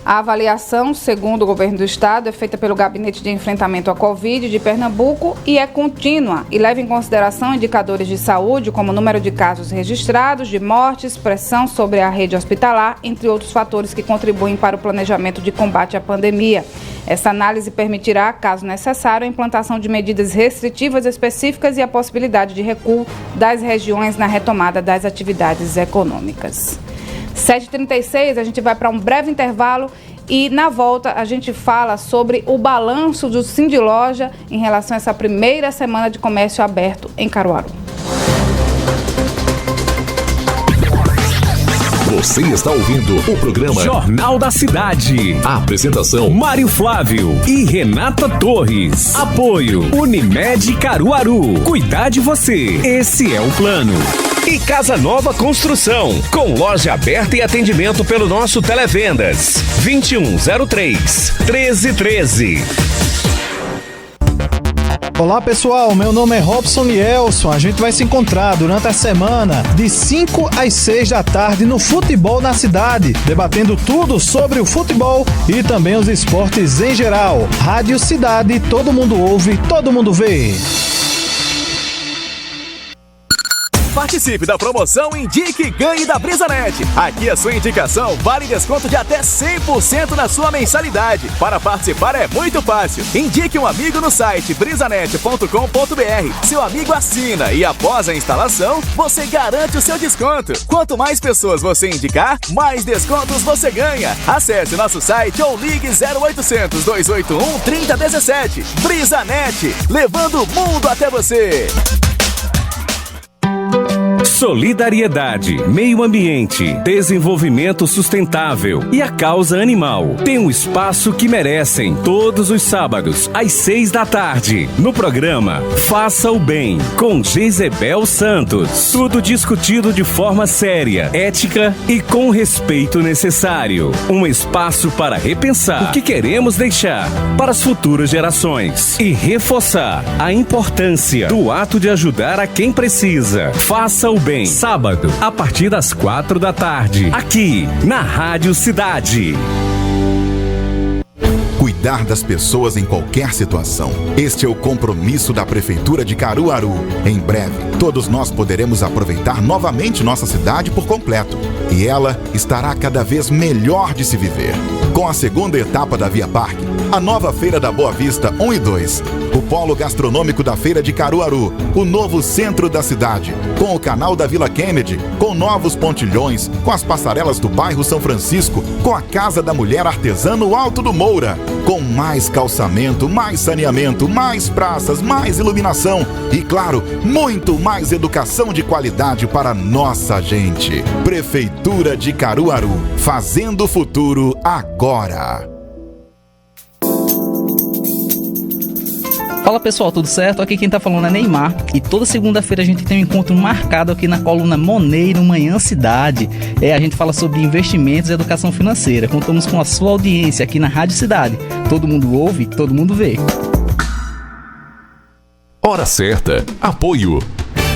A avaliação, segundo o governo do estado, é feita pelo Gabinete de Enfrentamento à Covid de Pernambuco e é contínua e leva em consideração indicadores de saúde, como o número de casos registrados, de mortes, pressão sobre a rede hospitalar, entre outros fatores que contribuem para o planejamento de combate à pandemia. Essa análise permitirá, caso necessário, a implantação de medidas restritivas específicas e a possibilidade de recuo das regiões na retomada das atividades econômicas. 7h36, a gente vai para um breve intervalo e na volta a gente fala sobre o balanço do Sindiloja em relação a essa primeira semana de comércio aberto em Caruaru. Você está ouvindo o programa Jornal da Cidade. A apresentação: Mário Flávio e Renata Torres. Apoio: Unimed Caruaru. Cuidar de você. Esse é o plano. E Casa Nova Construção, com loja aberta e atendimento pelo nosso Televendas 2103-1313. Olá pessoal, meu nome é Robson Lielson. A gente vai se encontrar durante a semana de 5 às 6 da tarde no Futebol na Cidade, debatendo tudo sobre o futebol e também os esportes em geral. Rádio Cidade, todo mundo ouve, todo mundo vê. Participe da promoção Indique e Ganhe da BrisaNet. Aqui a sua indicação vale desconto de até 100% na sua mensalidade. Para participar é muito fácil. Indique um amigo no site brisanet.com.br. Seu amigo assina e após a instalação, você garante o seu desconto. Quanto mais pessoas você indicar, mais descontos você ganha. Acesse nosso site ou ligue 0800 281 3017. BrisaNet, levando o mundo até você. Solidariedade, meio ambiente, desenvolvimento sustentável e a causa animal tem um espaço que merecem todos os sábados às 6 da tarde no programa Faça o Bem com Jezebel Santos. Tudo discutido de forma séria, ética e com o respeito necessário. Um espaço para repensar o que queremos deixar para as futuras gerações e reforçar a importância do ato de ajudar a quem precisa. Faça o Bem. Sábado, a partir das 4 da tarde, aqui na Rádio Cidade. Cuidar das pessoas em qualquer situação. Este é o compromisso da Prefeitura de Caruaru. Em breve, todos nós poderemos aproveitar novamente nossa cidade por completo. E ela estará cada vez melhor de se viver. Com a segunda etapa da Via Parque, a nova Feira da Boa Vista 1 e 2, o polo gastronômico da Feira de Caruaru, o novo centro da cidade, com o canal da Vila Kennedy, com novos pontilhões, com as passarelas do bairro São Francisco, com a Casa da Mulher Artesã no Alto do Moura, com mais calçamento, mais saneamento, mais praças, mais iluminação e, claro, muito mais educação de qualidade para nossa gente. Prefeitura de Caruaru, fazendo o futuro agora. Fala pessoal, tudo certo? Aqui quem tá falando é Neymar e toda segunda-feira a gente tem um encontro marcado aqui na coluna Money no Manhã Cidade. A gente fala sobre investimentos e educação financeira. Contamos com a sua audiência aqui na Rádio Cidade. Todo mundo ouve, todo mundo vê. Hora certa. Apoio.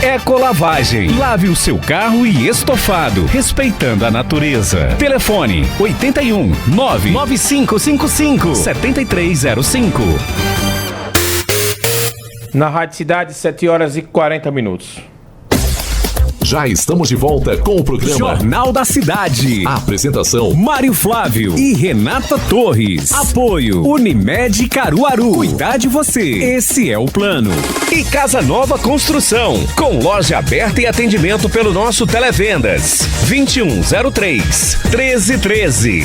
Ecolavagem. Lave o seu carro e estofado, respeitando a natureza. Telefone 81 99555 7305. Na Rádio Cidade, 7 horas e 40 minutos. Já estamos de volta com o programa Jornal da Cidade. A apresentação: Mário Flávio e Renata Torres. Apoio: Unimed Caruaru. Cuidar de você. Esse é o plano. E Casa Nova Construção, com loja aberta e atendimento pelo nosso Televendas 2103 1313.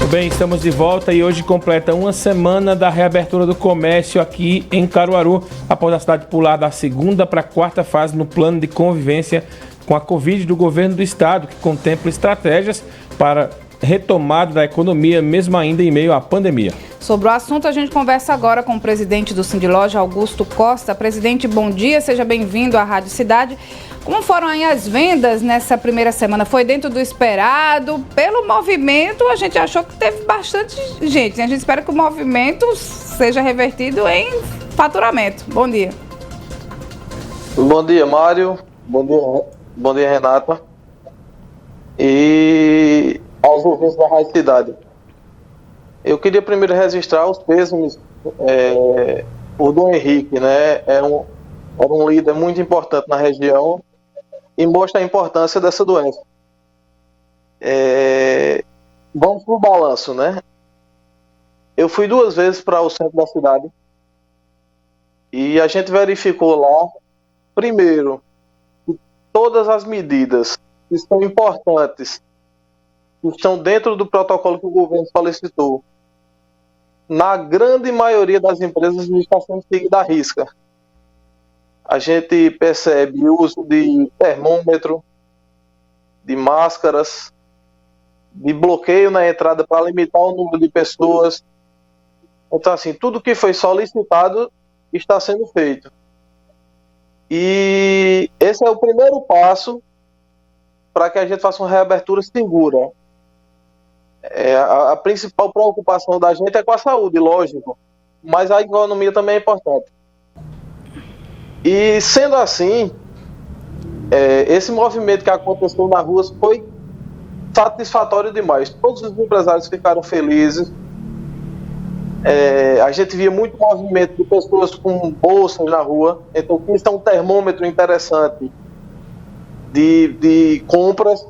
Bem, estamos de volta e hoje completa uma semana da reabertura do comércio aqui em Caruaru, após a cidade pular da segunda para a quarta fase no plano de convivência com a Covid do governo do estado, que contempla estratégias para retomada da economia, mesmo ainda em meio à pandemia. Sobre o assunto, a gente conversa agora com o presidente do Sindiloja, Augusto Costa. Presidente, bom dia, seja bem-vindo à Rádio Cidade. Como foram aí as vendas nessa primeira semana? Foi dentro do esperado? Pelo movimento, a gente achou que teve bastante gente. A gente espera que o movimento seja revertido em faturamento. Bom dia. Bom dia, Mário. Bom dia, Renata. E aos ouvintes da Rádio Cidade. Eu queria primeiro registrar os pêsames por Dom Henrique, né? Era um líder muito importante na região e mostra a importância dessa doença. Vamos para o balanço, né? Eu fui 2 vezes para o centro da cidade e a gente verificou lá, primeiro, que todas as medidas que são importantes, que estão dentro do protocolo que o governo solicitou, na grande maioria das empresas está sendo seguida à risca. A gente percebe o uso de termômetro, de máscaras, de bloqueio na entrada para limitar o número de pessoas. Então, assim, tudo que foi solicitado está sendo feito. E esse é o primeiro passo para que a gente faça uma reabertura segura. A principal preocupação da gente é com a saúde, lógico, mas a economia também é importante. E sendo assim, esse movimento que aconteceu na rua foi satisfatório demais. Todos os empresários ficaram felizes. A gente via muito movimento de pessoas com bolsas na rua. Então, isso é um termômetro interessante de compras.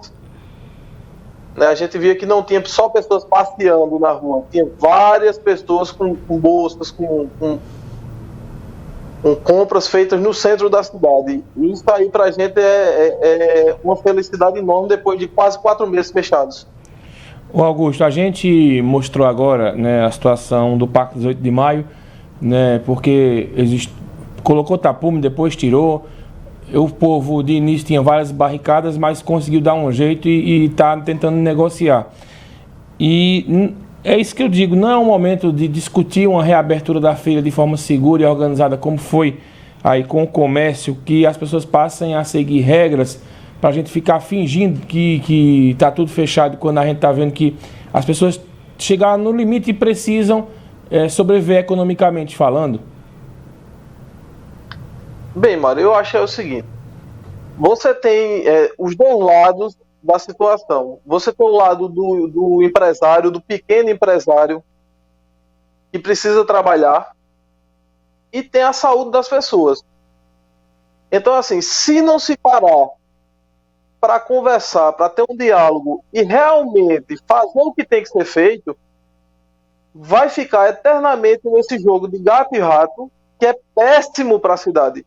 A gente via que não tinha só pessoas passeando na rua, tinha várias pessoas com bolsas, com compras feitas no centro da cidade. E isso aí pra gente é uma felicidade enorme depois de quase 4 meses fechados. O Augusto, a gente mostrou agora, né, a situação do Parque 18 de Maio, né, porque colocou tapume, depois tirou. O povo de início tinha várias barricadas, mas conseguiu dar um jeito e está tentando negociar. E é isso que eu digo, não é um momento de discutir uma reabertura da feira de forma segura e organizada, como foi aí com o comércio, que as pessoas passem a seguir regras para a gente ficar fingindo que está tudo fechado, quando a gente está vendo que as pessoas chegaram no limite e precisam sobreviver economicamente falando. Bem, Mário, eu acho que é o seguinte: você tem os dois lados da situação. Você tem o lado do empresário, do pequeno empresário, que precisa trabalhar, e tem a saúde das pessoas. Então, assim, se não se parar para conversar, para ter um diálogo e realmente fazer o que tem que ser feito, vai ficar eternamente nesse jogo de gato e rato, que é péssimo para a cidade.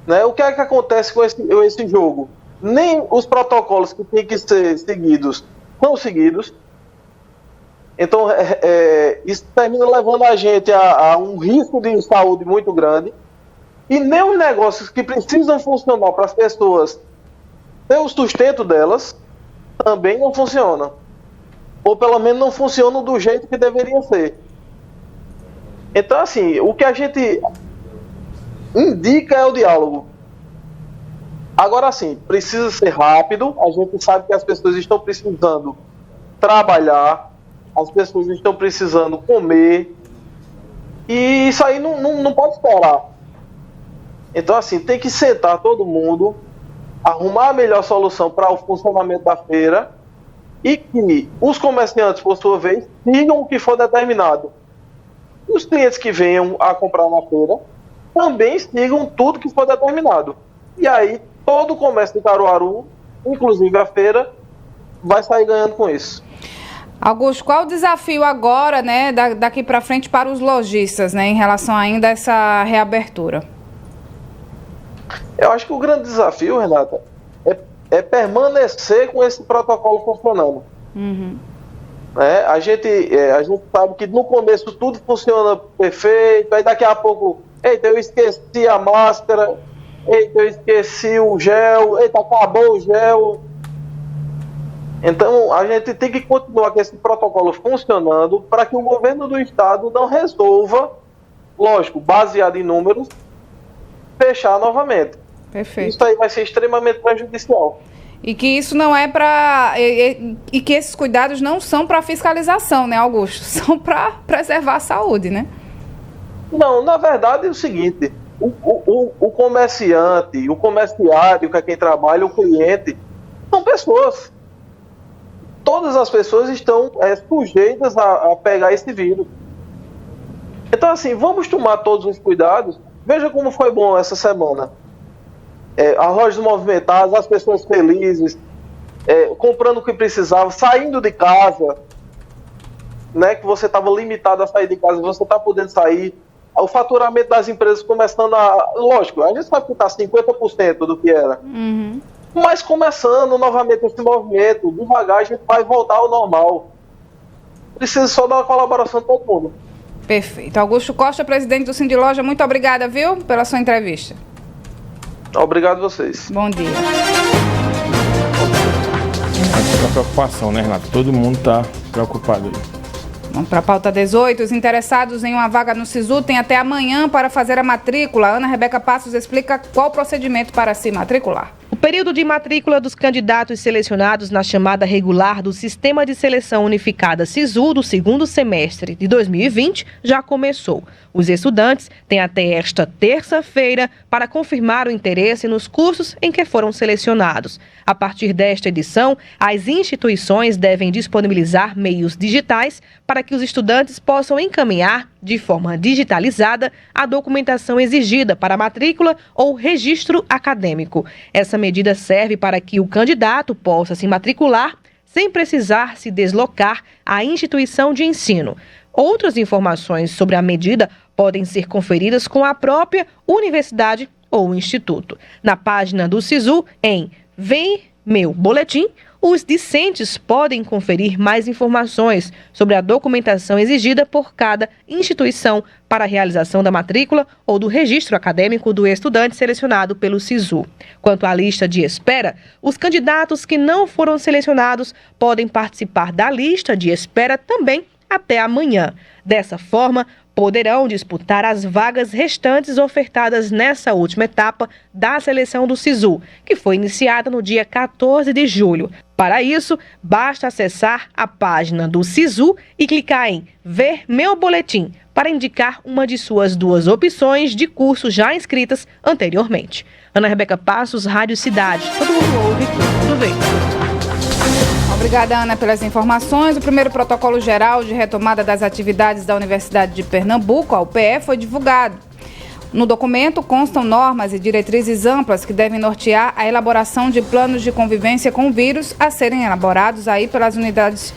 Né? O que é que acontece com esse jogo? Nem os protocolos que têm que ser seguidos são seguidos. Então, isso termina levando a gente a um risco de saúde muito grande. E nem os negócios que precisam funcionar para as pessoas ter o sustento delas também não funcionam. ou pelo menos não funcionam do jeito que deveria ser. Então, assim, o que a gente indica é o diálogo. Agora, assim, precisa ser rápido. A gente sabe que as pessoas estão precisando trabalhar, as pessoas estão precisando comer, e isso aí não pode esperar. Então, assim, tem que sentar todo mundo, arrumar a melhor solução para o funcionamento da feira, e que os comerciantes, por sua vez, sigam o que for determinado. Os clientes que venham a comprar na feira também sigam tudo que for determinado. E aí, todo o comércio de Caruaru, inclusive a feira, vai sair ganhando com isso. Augusto, qual o desafio agora, né, daqui para frente para os lojistas, né, em relação ainda a essa reabertura? Eu acho que o grande desafio, Renata, é permanecer com esse protocolo funcionando. Uhum. A gente sabe que no começo tudo funciona perfeito, aí daqui a pouco, eita, eu esqueci a máscara, eita, eu esqueci o gel, eita, acabou o gel. Então, a gente tem que continuar com esse protocolo funcionando para que o governo do estado não resolva, lógico, baseado em números, fechar novamente. Perfeito. Isso aí vai ser extremamente prejudicial. E que isso não é para... E que esses cuidados não são para fiscalização, né, Augusto? São para preservar a saúde, né? Não, na verdade é o seguinte, o comerciante, o comerciário, que é quem trabalha, o cliente, são pessoas. Todas as pessoas estão sujeitas a pegar esse vírus. Então, assim, vamos tomar todos os cuidados. Veja como foi bom essa semana. As lojas movimentadas, as pessoas felizes, comprando o que precisava, saindo de casa, né, que você estava limitado a sair de casa, você está podendo sair. O faturamento das empresas começando a... Lógico, a gente sabe que está 50% do que era. Uhum. Mas começando novamente esse movimento, devagar a gente vai voltar ao normal. Precisa só dar uma colaboração de todo mundo. Perfeito. Augusto Costa, presidente do Sindiloja, muito obrigada, viu, pela sua entrevista. Obrigado a vocês. Bom dia. A preocupação, né, Renato? Todo mundo está preocupado aí. Vamos para a pauta 18. Os interessados em uma vaga no SISU têm até amanhã para fazer a matrícula. Ana Rebeca Passos explica qual o procedimento para se matricular. O período de matrícula dos candidatos selecionados na chamada regular do Sistema de Seleção Unificada SISU do segundo semestre de 2020 já começou. Os estudantes têm até esta terça-feira para confirmar o interesse nos cursos em que foram selecionados. A partir desta edição, as instituições devem disponibilizar meios digitais para que os estudantes possam encaminhar de forma digitalizada a documentação exigida para a matrícula ou registro acadêmico. Essa medida serve para que o candidato possa se matricular sem precisar se deslocar à instituição de ensino. Outras informações sobre a medida podem ser conferidas com a própria universidade ou instituto. Na página do SISU, em Vem Meu Boletim, os discentes podem conferir mais informações sobre a documentação exigida por cada instituição para a realização da matrícula ou do registro acadêmico do estudante selecionado pelo SISU. Quanto à lista de espera, os candidatos que não foram selecionados podem participar da lista de espera também até amanhã. Dessa forma, poderão disputar as vagas restantes ofertadas nessa última etapa da seleção do SISU, que foi iniciada no dia 14 de julho. Para isso, basta acessar a página do SISU e clicar em Ver Meu Boletim para indicar uma de suas duas opções de cursos já inscritas anteriormente. Ana Rebeca Passos, Rádio Cidade. Todo mundo ouve, tudo vê. Obrigada, Ana, pelas informações. O primeiro protocolo geral de retomada das atividades da Universidade de Pernambuco, a UPE, foi divulgado. No documento constam normas e diretrizes amplas que devem nortear a elaboração de planos de convivência com o vírus a serem elaborados aí pelas unidades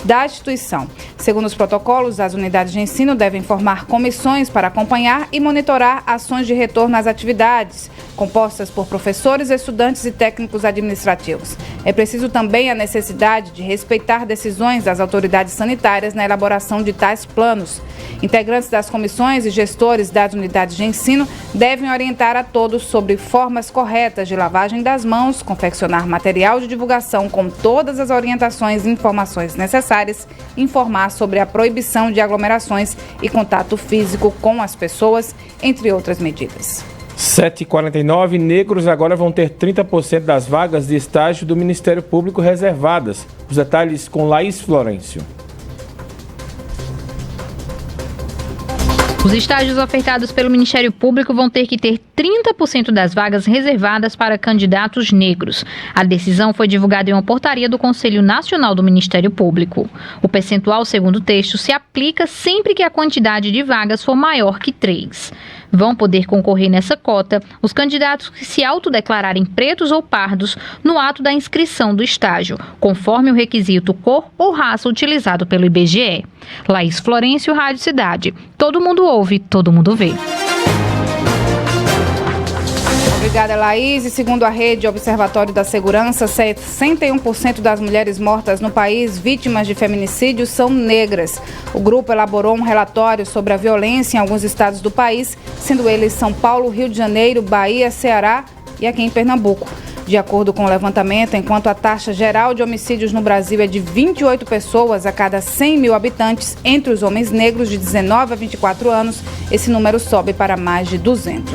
da instituição. Segundo os protocolos, as unidades de ensino devem formar comissões para acompanhar e monitorar ações de retorno às atividades, compostas por professores, estudantes e técnicos administrativos. É preciso também a necessidade de respeitar decisões das autoridades sanitárias na elaboração de tais planos. Integrantes das comissões e gestores das unidades de ensino devem orientar a todos sobre formas corretas de lavagem das mãos, confeccionar material de divulgação com todas as orientações e informações necessárias necessárias, informar sobre a proibição de aglomerações e contato físico com as pessoas, entre outras medidas. 7h49, negros agora vão ter 30% das vagas de estágio do Ministério Público reservadas. Os detalhes com Laís Florencio. Os estágios ofertados pelo Ministério Público vão ter que ter 30% das vagas reservadas para candidatos negros. A decisão foi divulgada em uma portaria do Conselho Nacional do Ministério Público. O percentual, segundo o texto, se aplica sempre que a quantidade de vagas for maior que 3. Vão poder concorrer nessa cota os candidatos que se autodeclararem pretos ou pardos no ato da inscrição do estágio, conforme o requisito cor ou raça utilizado pelo IBGE. Laís Florencio, Rádio Cidade. Todo mundo ouve, todo mundo vê. Obrigada, Laís. E segundo a Rede Observatório da Segurança, 61% das mulheres mortas no país vítimas de feminicídio são negras. O grupo elaborou um relatório sobre a violência em alguns estados do país, sendo eles São Paulo, Rio de Janeiro, Bahia, Ceará e aqui em Pernambuco. De acordo com o levantamento, enquanto a taxa geral de homicídios no Brasil é de 28 pessoas a cada 100 mil habitantes, entre os homens negros de 19 a 24 anos, esse número sobe para mais de 200.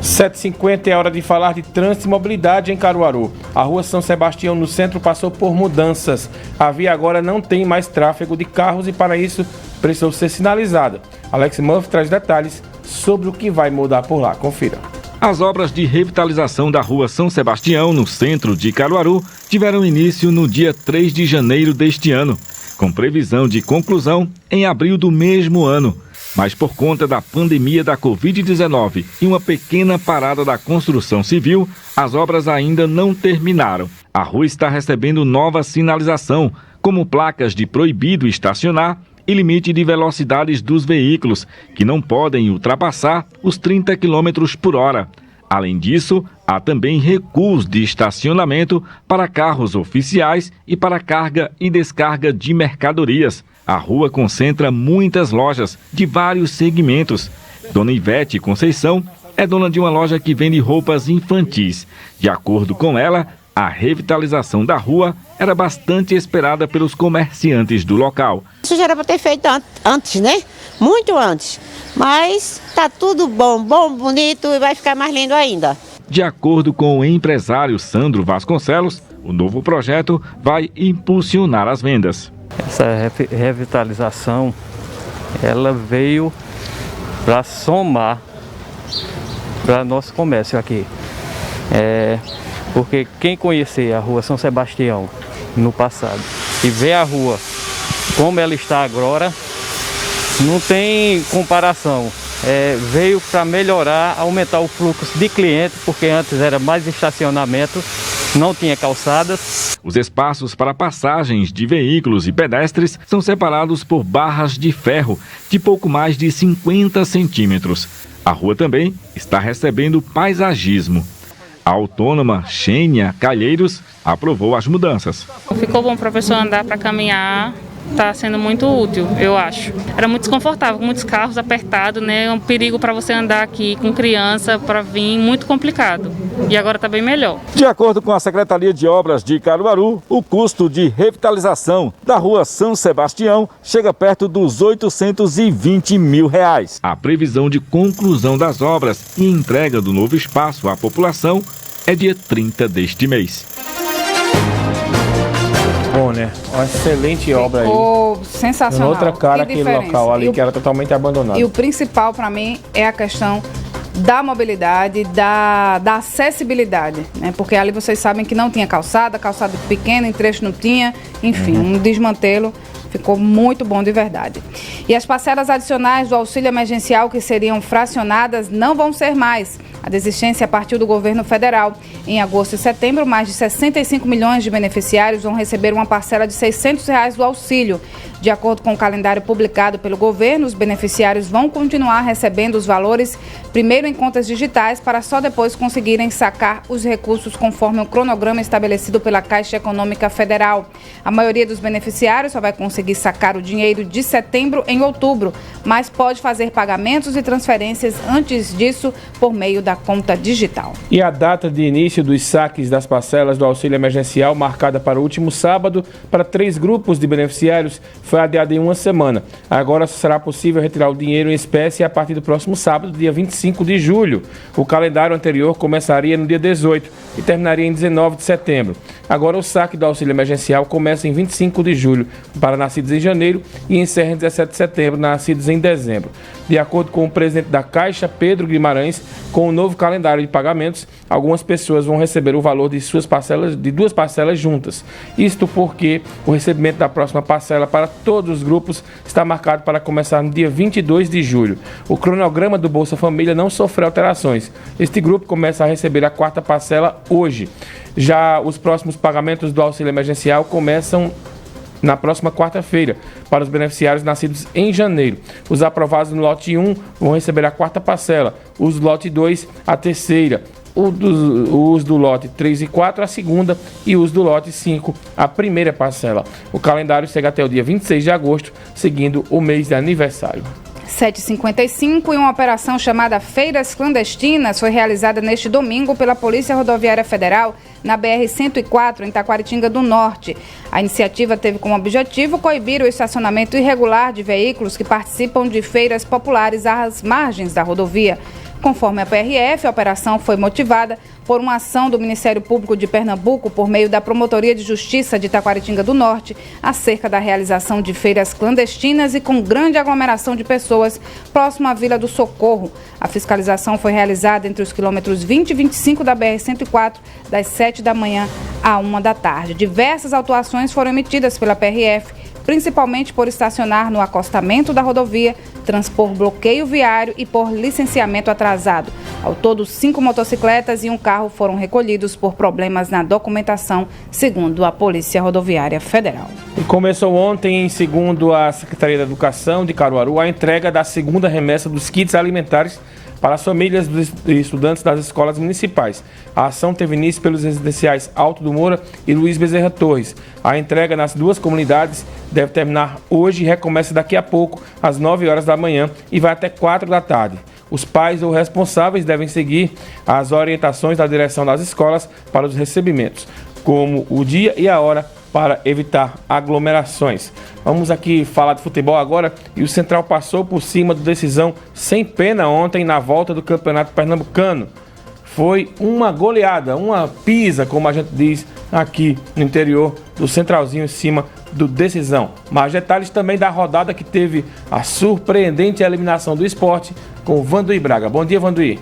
7h50 é hora de falar de trânsito e mobilidade em Caruaru. A rua São Sebastião no centro passou por mudanças. A via agora não tem mais tráfego de carros e para isso precisou ser sinalizada. Alex Murphy traz detalhes sobre o que vai mudar por lá. Confira. As obras de revitalização da rua São Sebastião, no centro de Caruaru, tiveram início no dia 3 de janeiro deste ano, com previsão de conclusão em abril do mesmo ano. Mas por conta da pandemia da Covid-19 e uma pequena parada da construção civil, as obras ainda não terminaram. A rua está recebendo nova sinalização, como placas de proibido estacionar e limite de velocidades dos veículos, que não podem ultrapassar os 30 km por hora. Além disso, há também recuos de estacionamento para carros oficiais e para carga e descarga de mercadorias. A rua concentra muitas lojas de vários segmentos. Dona Ivete Conceição é dona de uma loja que vende roupas infantis. De acordo com ela, a revitalização da rua era bastante esperada pelos comerciantes do local. Isso já era para ter feito antes, né? Muito antes. Mas tá tudo bom, bonito e vai ficar mais lindo ainda. De acordo com o empresário Sandro Vasconcelos, o novo projeto vai impulsionar as vendas. Essa revitalização, ela veio para somar para nosso comércio aqui. Porque quem conhecer a rua São Sebastião no passado e ver a rua como ela está agora, não tem comparação. Veio para melhorar, aumentar o fluxo de clientes, porque antes era mais estacionamento, não tinha calçadas. Os espaços para passagens de veículos e pedestres são separados por barras de ferro de pouco mais de 50 centímetros. A rua também está recebendo paisagismo. A autônoma Xênia Calheiros aprovou as mudanças. Ficou bom para a pessoa andar, para caminhar. Está sendo muito útil, eu acho. Era muito desconfortável, com muitos carros apertados, né? É um perigo para você andar aqui com criança, para vir, muito complicado. E agora está bem melhor. De acordo com a Secretaria de Obras de Caruaru, o custo de revitalização da rua São Sebastião chega perto dos R$820 mil. A previsão de conclusão das obras e entrega do novo espaço à população é dia 30 deste mês. Bom, né? Uma excelente obra aí. Sensacional. Outra cara aquele local ali que era totalmente abandonado. E o principal para mim é a questão da mobilidade, da acessibilidade, né? Porque ali vocês sabem que não tinha calçada pequena, em trecho não tinha, enfim, um desmantelo. Ficou muito bom de verdade. E as parcelas adicionais do auxílio emergencial que seriam fracionadas não vão ser mais. A desistência partiu do governo federal. Em agosto e setembro, mais de 65 milhões de beneficiários vão receber uma parcela de R$600 do auxílio. De acordo com o calendário publicado pelo governo, os beneficiários vão continuar recebendo os valores primeiro em contas digitais para só depois conseguirem sacar os recursos conforme o cronograma estabelecido pela Caixa Econômica Federal. A maioria dos beneficiários só vai conseguir sacar o dinheiro de setembro em outubro, mas pode fazer pagamentos e transferências antes disso por meio da conta digital. E a data de início dos saques das parcelas do auxílio emergencial, marcada para o último sábado, para 3 grupos de beneficiários, foi adiada em uma semana. Agora será possível retirar o dinheiro em espécie a partir do próximo sábado, dia 25 de julho. O calendário anterior começaria no dia 18 e terminaria em 19 de setembro. Agora o saque do auxílio emergencial começa em 25 de julho para nascidos em janeiro e encerra em 17 de setembro, nascidos em dezembro. De acordo com o presidente da Caixa, Pedro Guimarães, com o novo calendário de pagamentos, algumas pessoas vão receber o valor de suas parcelas, de 2 parcelas juntas. Isto porque o recebimento da próxima parcela para todos os grupos está marcado para começar no dia 22 de julho. O cronograma do Bolsa Família não sofreu alterações. Este grupo começa a receber a 4ª parcela hoje. Já os próximos pagamentos do auxílio emergencial começam na próxima quarta-feira, para os beneficiários nascidos em janeiro. Os aprovados no lote 1 vão receber a 4ª parcela, os do lote 2 a 3ª, os do lote 3 e 4 a 2ª e os do lote 5 a 1ª parcela. O calendário segue até o dia 26 de agosto, seguindo o mês de aniversário. 7h55 e uma operação chamada Feiras Clandestinas foi realizada neste domingo pela Polícia Rodoviária Federal na BR-104, em Taquaritinga do Norte. A iniciativa teve como objetivo coibir o estacionamento irregular de veículos que participam de feiras populares às margens da rodovia. Conforme a PRF, a operação foi motivada por uma ação do Ministério Público de Pernambuco por meio da Promotoria de Justiça de Taquaritinga do Norte acerca da realização de feiras clandestinas e com grande aglomeração de pessoas próximo à Vila do Socorro. A fiscalização foi realizada entre os quilômetros 20 e 25 da BR-104, das 7 da manhã à 1 da tarde. Diversas autuações foram emitidas pela PRF, principalmente por estacionar no acostamento da rodovia, transpor bloqueio viário e por licenciamento atrasado. Ao todo, 5 motocicletas e um carro foram recolhidos por problemas na documentação, segundo a Polícia Rodoviária Federal. E começou ontem, segundo a Secretaria da Educação de Caruaru, a entrega da 2ª remessa dos kits alimentares para as famílias dos estudantes das escolas municipais. A ação teve início pelos residenciais Alto do Moura e Luiz Bezerra Torres. A entrega nas 2 comunidades deve terminar hoje e recomeça daqui a pouco, às 9 horas da manhã, e vai até 4 da tarde. Os pais ou responsáveis devem seguir as orientações da direção das escolas para os recebimentos, como o dia e a hora, para evitar aglomerações. Vamos aqui falar de futebol agora, e o Central passou por cima do Decisão sem pena ontem na volta do Campeonato Pernambucano. Foi uma goleada, uma pisa, como a gente diz aqui no interior do Centralzinho, em cima do Decisão. Mais detalhes também da rodada que teve a surpreendente eliminação do Sport com o Vanduí Braga. Bom dia, Vanduí.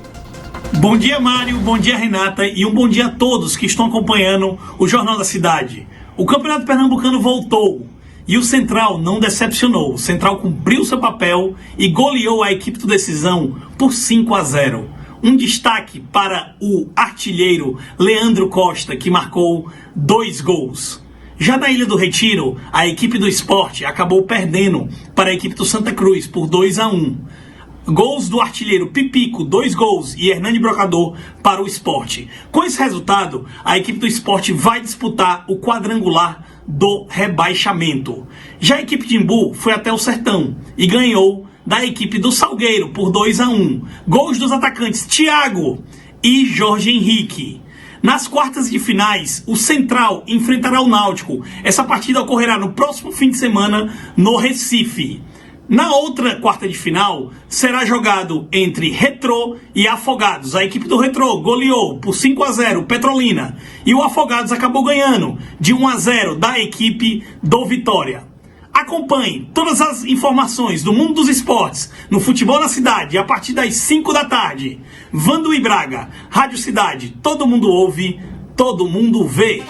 Bom dia, Mário, bom dia, Renata, e um bom dia a todos que estão acompanhando o Jornal da Cidade. O Campeonato Pernambucano voltou e o Central não decepcionou. O Central cumpriu seu papel e goleou a equipe do Decisão por 5-0. Um destaque para o artilheiro Leandro Costa, que marcou 2 gols. Já na Ilha do Retiro, a equipe do Sport acabou perdendo para a equipe do Santa Cruz por 2-1. Gols do artilheiro Pipico, 2 gols, e Hernani Brocador para o Sport. Com esse resultado, a equipe do Sport vai disputar o quadrangular do rebaixamento. Já a equipe de Imbu foi até o Sertão e ganhou da equipe do Salgueiro por 2-1. Gols dos atacantes Thiago e Jorge Henrique. Nas quartas de finais, o Central enfrentará o Náutico. Essa partida ocorrerá no próximo fim de semana no Recife. Na outra quarta de final, será jogado entre Retrô e Afogados. A equipe do Retrô goleou por 5-0 Petrolina e o Afogados acabou ganhando de 1-0 da equipe do Vitória. Acompanhe todas as informações do mundo dos esportes no Futebol na Cidade a partir das 5 da tarde. Vanduí Braga, Rádio Cidade, todo mundo ouve, todo mundo vê.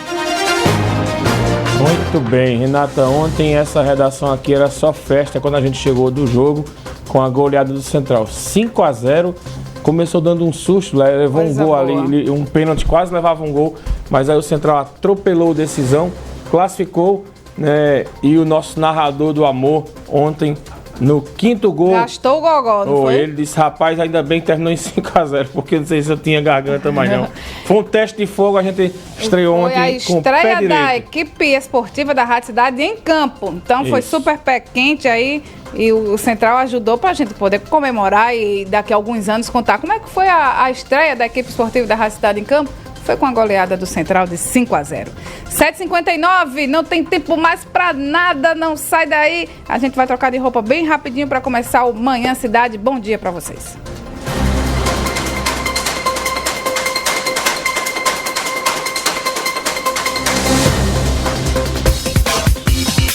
Muito bem, Renata, ontem essa redação aqui era só festa quando a gente chegou do jogo com a goleada do Central. 5-0, começou dando um susto, levou um gol ali, um pênalti, quase levava um gol, mas aí o Central atropelou a Decisão, classificou, né, e o nosso narrador do amor ontem No quinto gol... Gastou o gogó, não foi? Ele disse, rapaz, ainda bem que terminou em 5-0, porque não sei se eu tinha garganta mais não. Foi um teste de fogo, a gente estreou ontem com o pé estreia direito. da equipe esportiva da Rádio Cidade em campo. Então foi super pé quente aí e o Central ajudou pra gente poder comemorar e daqui a alguns anos contar como é que foi a estreia da equipe esportiva da Rádio Cidade em campo. Foi com a goleada do Central de 5-0. 7h59, não tem tempo mais pra nada, não sai daí. A gente vai trocar de roupa bem rapidinho pra começar o Manhã Cidade. Bom dia pra vocês.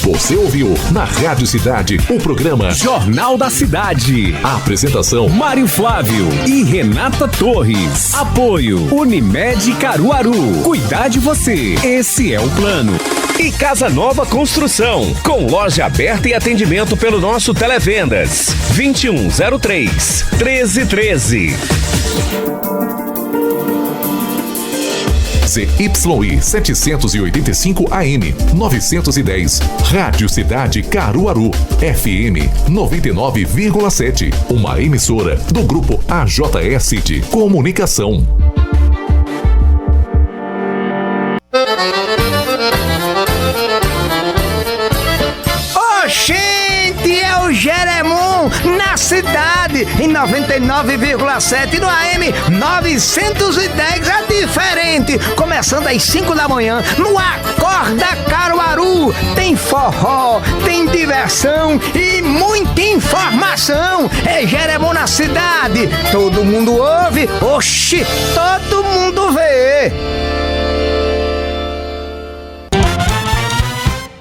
Você ouviu na Rádio Cidade o programa Jornal da Cidade. A apresentação Mário Flávio e Renata Torres. Apoio Unimed Caruaru. Cuidar de você. Esse é o plano. E Casa Nova Construção, com loja aberta e atendimento pelo nosso Televendas 2103-1313. ZYI 785 AM 910. Rádio Cidade Caruaru. FM 99,7. Uma emissora do grupo AJS de Comunicação. Oxente, é o Jeremum na cidade, em 99,7 no AM 910, é diferente. Começando às 5 da manhã, no Acorda Caruaru. Tem forró, tem diversão e muita informação. É Jeremum na cidade. Todo mundo ouve, oxi, todo mundo vê.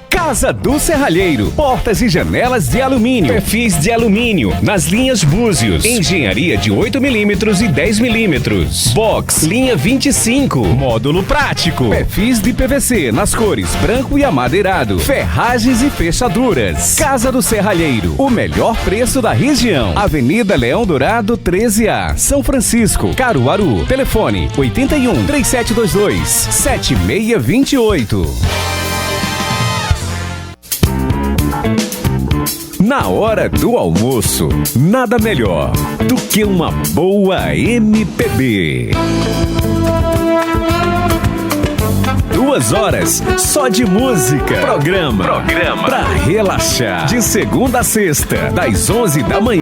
Casa do Serralheiro, portas e janelas de alumínio, perfis de alumínio, nas linhas Búzios, engenharia de 8mm e 10mm, box, linha 25, módulo prático, perfis de PVC nas cores branco e amadeirado, ferragens e fechaduras. Casa do Serralheiro, o melhor preço da região. Avenida Leão Dourado 13A, São Francisco, Caruaru. Telefone 81 3722 7628. Na hora do almoço, nada melhor do que uma boa MPB. 2 horas só de música. Programa pra relaxar. De segunda a sexta, das 11 da manhã.